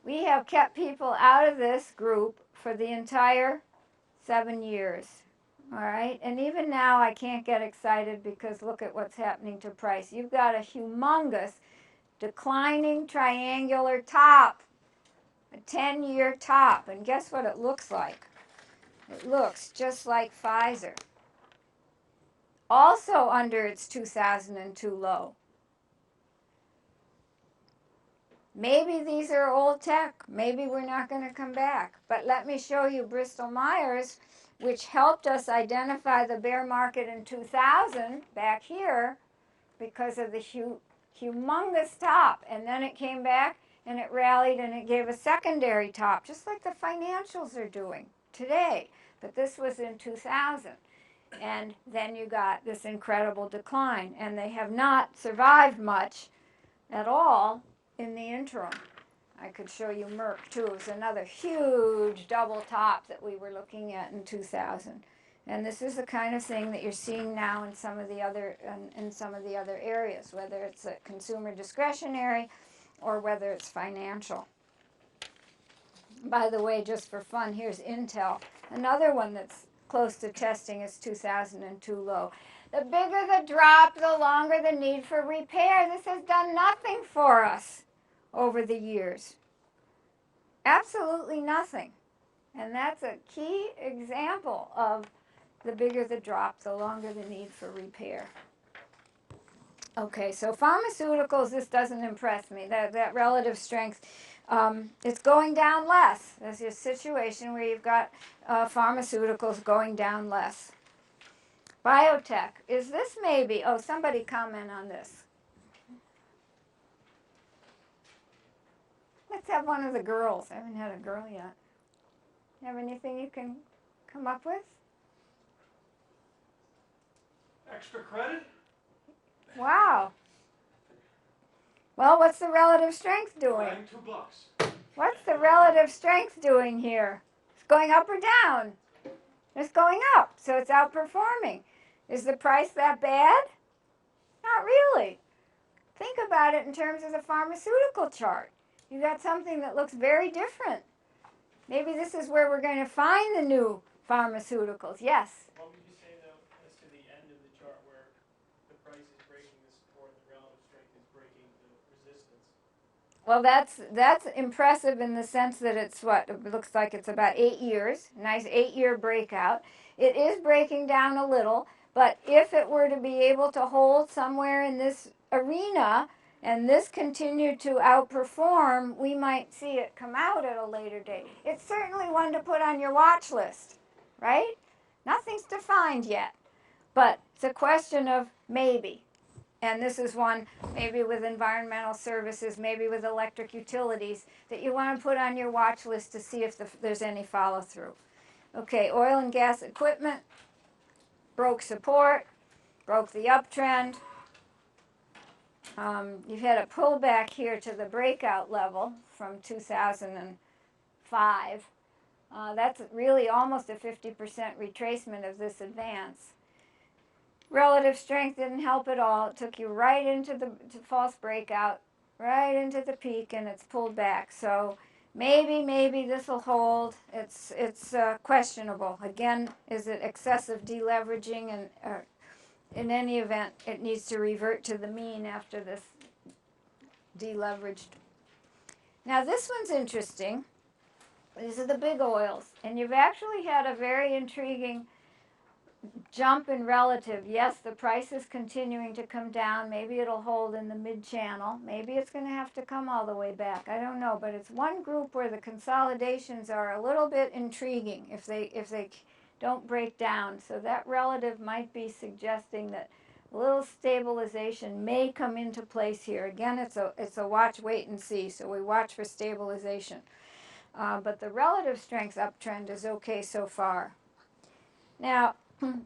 We have kept people out of this group for the entire 7 years. All right. And even now I can't get excited because look at what's happening to price. You've got a humongous declining triangular top. A 10-year top. And guess what it looks like? It looks just like Pfizer. Also under its 2002 low. Maybe these are old tech. Maybe we're not going to come back. But let me show you Bristol-Myers, which helped us identify the bear market in 2000 back here because of the humongous top. And then it came back and it rallied and it gave a secondary top, just like the financials are doing today. But this was in 2000. And then you got this incredible decline. And they have not survived much at all in the interim. I could show you Merck too. It was another huge double top that we were looking at in 2000. And this is the kind of thing that you're seeing now in some of the other areas, whether it's a consumer discretionary or whether it's financial. By the way, just for fun, here's Intel. Another one that's close to testing its 2002 low. The bigger the drop, the longer the need for repair. This has done nothing for us over the years. Absolutely nothing. And that's a key example of the bigger the drop, the longer the need for repair. Okay, so pharmaceuticals, this doesn't impress me. That relative strength, it's going down less. There's a situation where you've got pharmaceuticals going down less. Biotech, is this maybe, oh, somebody comment on this. Let's have one of the girls. I haven't had a girl yet. You have anything you can come up with? Extra credit? Wow. Well, what's the relative strength doing? $2. What's the relative strength doing here? It's going up or down? It's going up, so it's outperforming. Is the price that bad? Not really. Think about it in terms of the pharmaceutical chart. You got something that looks very different. Maybe this is where we're going to find the new pharmaceuticals. Yes? What would you say, though, as to the end of the chart where the price is breaking the support, the relative strength is breaking the resistance? Well, that's impressive in the sense that it's what? It looks like it's about 8 years. Nice 8-year breakout. It is breaking down a little, but if it were to be able to hold somewhere in this arena and this continued to outperform, we might see it come out at a later date. It's certainly one to put on your watch list, right? Nothing's defined yet, but it's a question of maybe. and this is one maybe with environmental services, maybe with electric utilities, that you want to put on your watch list to see if there's any follow through. Okay, oil and gas equipment broke support, broke the uptrend. You've had a pullback here to the breakout level from 2005. That's really almost a 50% retracement of this advance. Relative strength didn't help at all. It took you right into the false breakout, right into the peak, and it's pulled back. So maybe this will hold. It's questionable. Again, is it excessive deleveraging? And in any event, it needs to revert to the mean after this deleveraged. Now this one's interesting. These are the big oils, and you've actually had a very intriguing jump in relative. Yes, the price is continuing to come down. Maybe it'll hold in the mid-channel. Maybe it's going to have to come all the way back. I don't know, but it's one group where the consolidations are a little bit intriguing if they don't break down. So that relative might be suggesting that a little stabilization may come into place here. Again, it's a watch, wait, and see. So we watch for stabilization. But the relative strength uptrend is okay so far. Now,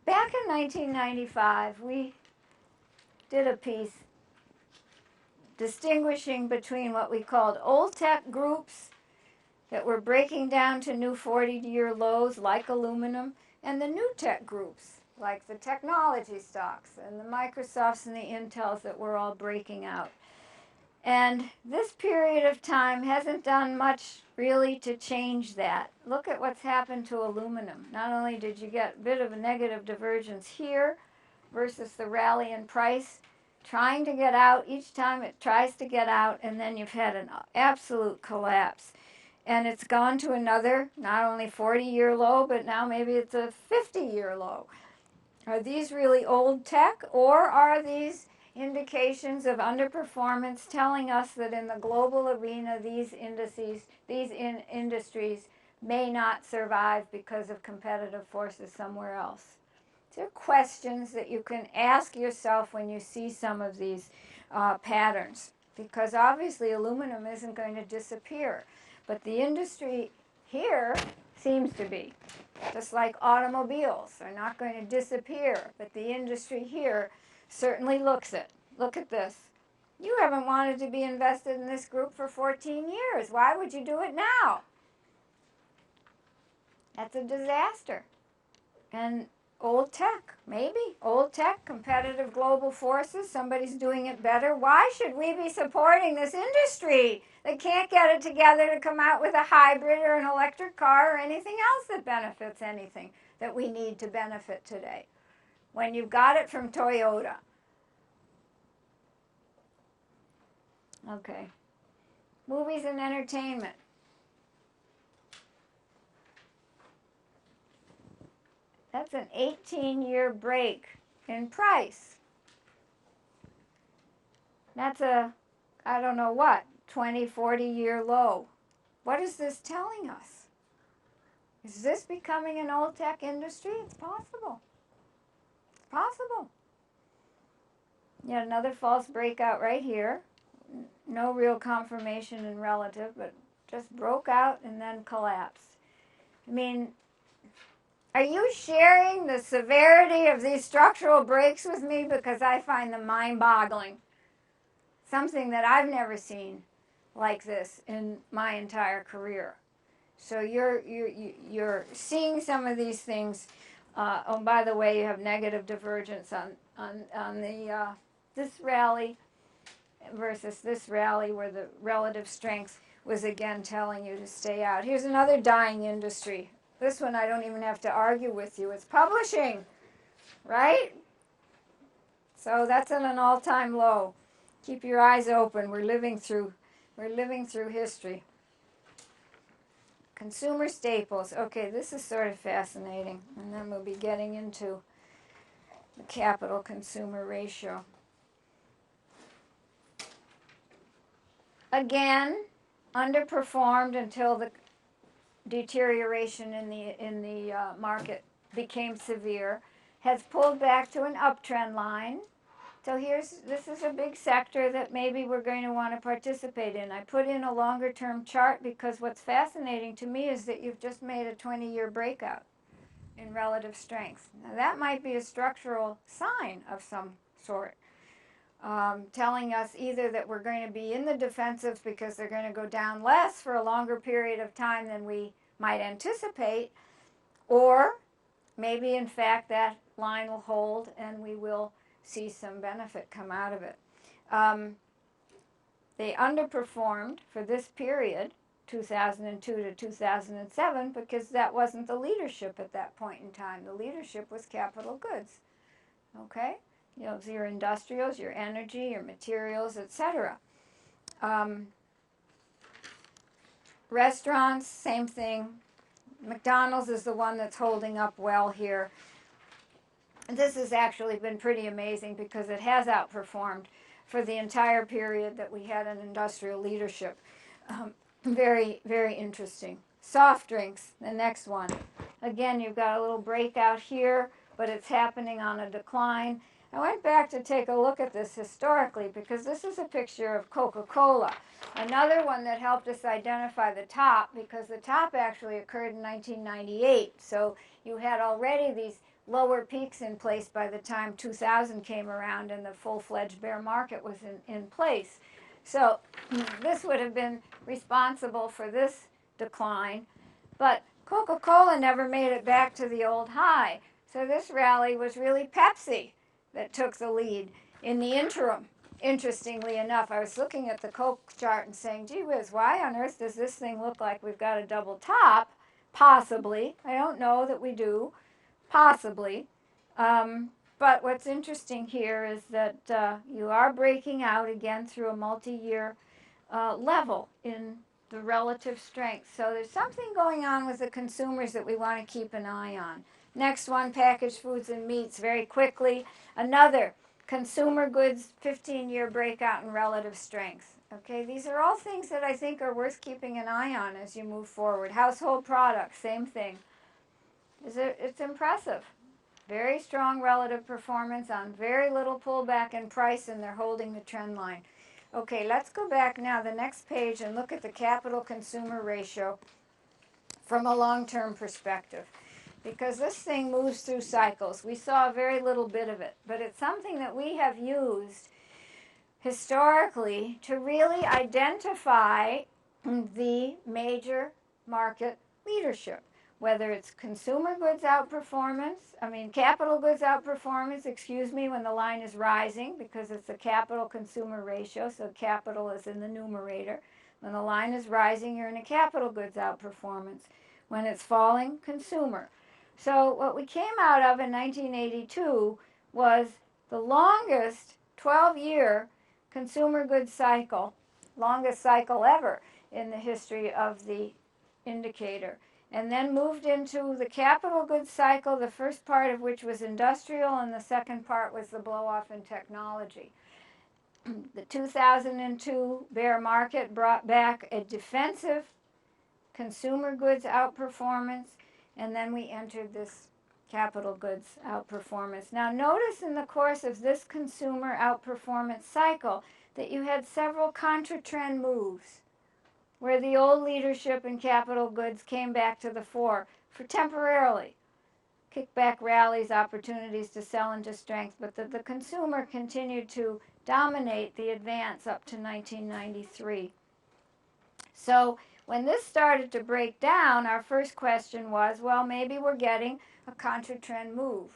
back in 1995, we did a piece distinguishing between what we called old tech groups that were breaking down to new 40-year lows like aluminum, and the new tech groups like the technology stocks and the Microsofts and the Intels that were all breaking out. And this period of time hasn't done much really to change that. Look at what's happened to aluminum. Not only did you get a bit of a negative divergence here versus the rally in price, trying to get out, each time it tries to get out, and then you've had an absolute collapse. And it's gone to another, not only 40-year low, but now maybe it's a 50-year low. Are these really old tech, or are these indications of underperformance telling us that in the global arena these industries may not survive because of competitive forces somewhere else? These are questions that you can ask yourself when you see some of these patterns, because obviously aluminum isn't going to disappear, but the industry here seems to be. Just like automobiles are not going to disappear, but the industry here certainly looks it. Look at this. You haven't wanted to be invested in this group for 14 years. Why would you do it now? That's a disaster. And old tech, maybe. Old tech, competitive global forces, somebody's doing it better. Why should we be supporting this industry that can't get it together to come out with a hybrid or an electric car or anything else that benefits anything that we need to benefit today, when you've got it from Toyota? Okay. Movies and entertainment. That's an 18-year break in price. That's a, I don't know what, 20, 40-year low. What is this telling us? Is this becoming an old tech industry? It's possible. It's possible. Yet another false breakout right here. No real confirmation in relative, but just broke out and then collapsed. I mean, are you sharing the severity of these structural breaks with me? Because I find them mind-boggling. Something that I've never seen like this in my entire career. So you're seeing some of these things. Oh, by the way, you have negative divergence on the this rally versus this rally, where the relative strength was again telling you to stay out. Here's another dying industry. This one I don't even have to argue with you. It's publishing, right? So that's at an all-time low. Keep your eyes open. We're living through history. Consumer staples. Okay, this is sort of fascinating. And then we'll be getting into the capital consumer ratio. Again, underperformed until the deterioration in the market became severe. Has pulled back to an uptrend line. So this is a big sector that maybe we're going to want to participate in. I put in a longer term chart because what's fascinating to me is that you've just made a 20-year breakout in relative strength. Now that might be a structural sign of some sort, telling us either that we're going to be in the defensive because they're going to go down less for a longer period of time than we might anticipate, or maybe in fact that line will hold and we will see some benefit come out of it. They underperformed for this period, 2002 to 2007, because that wasn't the leadership at that point in time. The leadership was capital goods. Okay? You know, your industrials, your energy, your materials, etc. Restaurants, same thing. McDonald's is the one that's holding up well here. This has actually been pretty amazing because it has outperformed for the entire period that we had an industrial leadership. Very, very interesting. Soft drinks, the next one. Again, you've got a little breakout here, but it's happening on a decline. I went back to take a look at this historically because this is a picture of Coca-Cola. Another one that helped us identify the top, because the top actually occurred in 1998. So you had already these lower peaks in place by the time 2000 came around and the full-fledged bear market was in place. So this would have been responsible for this decline, but Coca-Cola never made it back to the old high. So this rally was really Pepsi that took the lead in the interim. Interestingly enough, I was looking at the Coke chart and saying, gee whiz, why on earth does this thing look like we've got a double top? Possibly. I don't know that we do. Possibly. But what's interesting here is that you are breaking out again through a multi-year level in the relative strength. So there's something going on with the consumers that we want to keep an eye on. Next one, packaged foods and meats, very quickly. Another, consumer goods, 15-year breakout in relative strength. Okay, these are all things that I think are worth keeping an eye on as you move forward. Household products, same thing. It's impressive. Very strong relative performance on very little pullback in price, and they're holding the trend line. Okay, let's go back now, the next page, and look at the capital consumer ratio from a long-term perspective. Because this thing moves through cycles. We saw very little bit of it, but it's something that we have used historically to really identify the major market leadership. Whether it's consumer goods outperformance, capital goods outperformance, when the line is rising, because it's the capital consumer ratio, so capital is in the numerator. When the line is rising, you're in a capital goods outperformance. When it's falling, consumer. So what we came out of in 1982 was the longest 12-year consumer goods cycle, longest cycle ever in the history of the indicator. And then moved into the capital goods cycle, the first part of which was industrial, and the second part was the blow-off in technology. The 2002 bear market brought back a defensive consumer goods outperformance, and then we entered this capital goods outperformance. Now notice in the course of this consumer outperformance cycle that you had several contra-trend moves, where the old leadership in capital goods came back to the fore for temporarily. Kickback rallies, opportunities to sell into strength, but the consumer continued to dominate the advance up to 1993. So when this started to break down, our first question was, well, maybe we're getting a contra-trend move.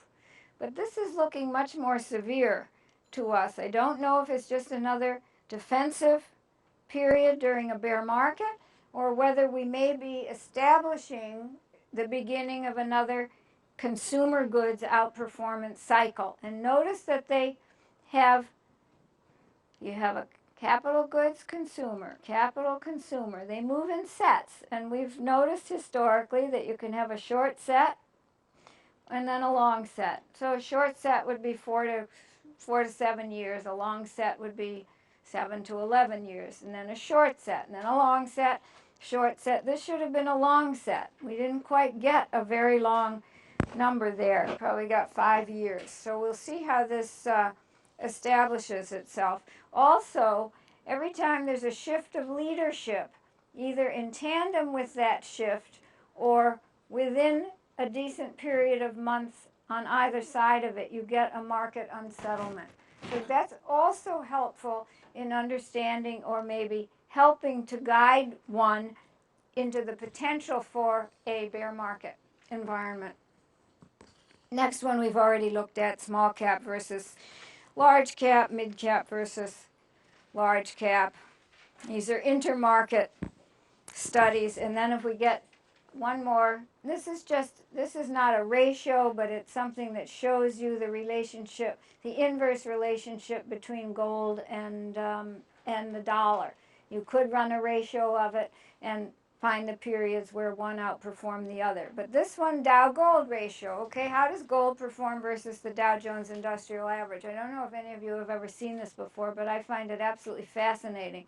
But this is looking much more severe to us. I don't know if it's just another defensive period during a bear market, or whether we may be establishing the beginning of another consumer goods outperformance cycle. And notice that you have a capital goods consumer, capital consumer. They move in sets, and we've noticed historically that you can have a short set and then a long set. So a short set would be 4 to 7 years. A long set would be 7 to 11 years, and then a short set, and then a long set, short set. This should have been a long set. We didn't quite get a very long number there. Probably got 5 years. So we'll see how this establishes itself. Also, every time there's a shift of leadership, either in tandem with that shift or within a decent period of months on either side of it, you get a market unsettlement. So that's also helpful in understanding or maybe helping to guide one into the potential for a bear market environment. Next one we've already looked at, small cap versus large cap, mid cap versus large cap. These are intermarket studies. And then if we get one more, this is not a ratio, but it's something that shows you the relationship, the inverse relationship between gold and the dollar. You could run a ratio of it and find the periods where one outperformed the other. But this one, Dow Gold ratio, okay, how does gold perform versus the Dow Jones Industrial Average? I don't know if any of you have ever seen this before, but I find it absolutely fascinating.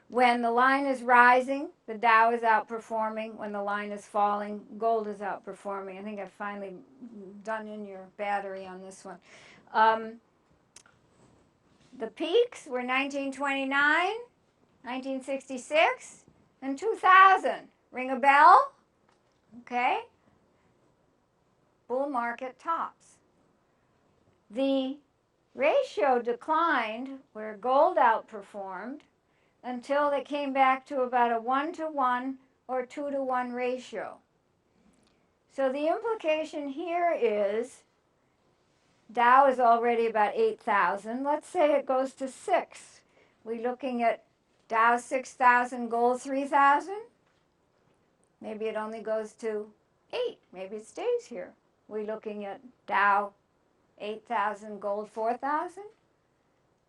When the line is rising, the Dow is outperforming. When the line is falling, gold is outperforming. I think I've finally done in your battery on this one. The peaks were 1929, 1966, and 2000. Ring a bell? Okay. Bull market tops. The ratio declined where gold outperformed until they came back to about a 1-to-1 or 2-to-1 ratio. So the implication here is Dow is already about 8,000. Let's say it goes to 6. We're looking at Dow 6,000, gold 3,000. Maybe it only goes to 8. Maybe it stays here. We're looking at Dow 8,000, gold 4,000.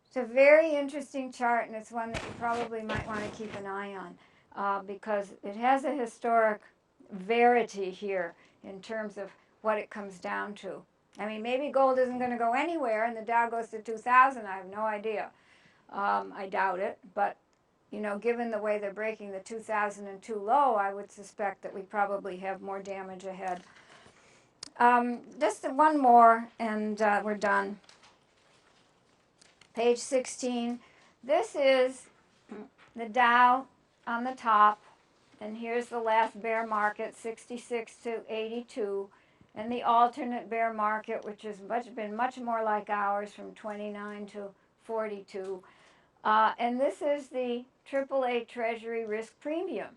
It's a very interesting chart, and it's one that you probably might want to keep an eye on because it has a historic verity here in terms of what it comes down to. I mean, maybe gold isn't going to go anywhere and the Dow goes to 2,000. I have no idea. I doubt it, but you know, given the way they're breaking the 2002 low, I would suspect that we probably have more damage ahead. Just one more, and we're done. Page 16. This is the Dow on the top, and here's the last bear market, 66 to 82, and the alternate bear market, which has been much more like ours, from 29 to 42. And this is the AAA Treasury risk premium.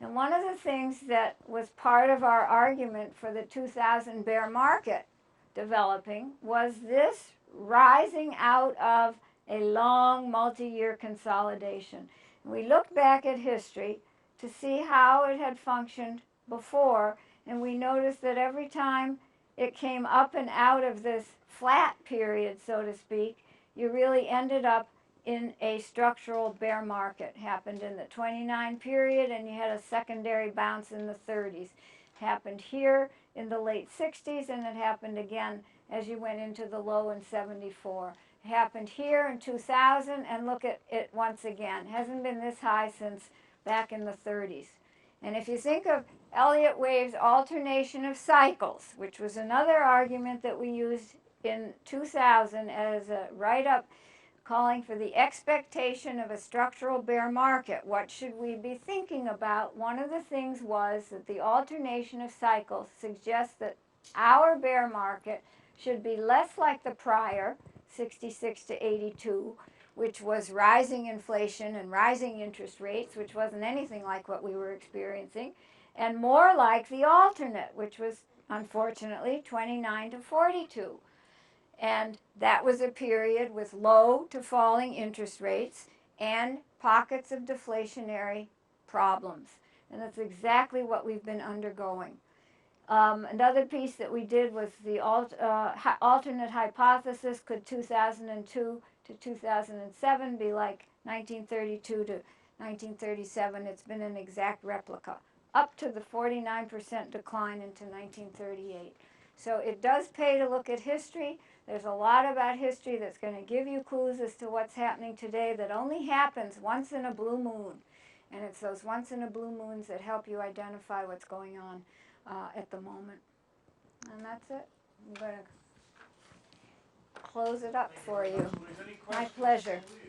And one of the things that was part of our argument for the 2000 bear market developing was this rising out of a long multi-year consolidation. And we looked back at history to see how it had functioned before, and we noticed that every time it came up and out of this flat period, so to speak, you really ended up in a structural bear market. It happened in the 29 period, and you had a secondary bounce in the 30s. It happened here in the late 60s, and it happened again as you went into the low in 74. It happened here in 2000, and look at it once again. It hasn't been this high since back in the 30s. And if you think of Elliott Wave's alternation of cycles, which was another argument that we used in 2000 as a write-up calling for the expectation of a structural bear market, what should we be thinking about? One of the things was that the alternation of cycles suggests that our bear market should be less like the prior, 66 to 82, which was rising inflation and rising interest rates, which wasn't anything like what we were experiencing, and more like the alternate, which was unfortunately 29 to 42. And that was a period with low to falling interest rates and pockets of deflationary problems. And that's exactly what we've been undergoing. Another piece that we did was the alternate hypothesis. Could 2002 to 2007 be like 1932 to 1937? It's been an exact replica, up to the 49% decline into 1938. So it does pay to look at history. There's a lot about history that's going to give you clues as to what's happening today that only happens once in a blue moon. And it's those once in a blue moons that help you identify what's going on at the moment. And that's it. I'm going to close it up for you. Louise, any My questions? pleasure. Louise?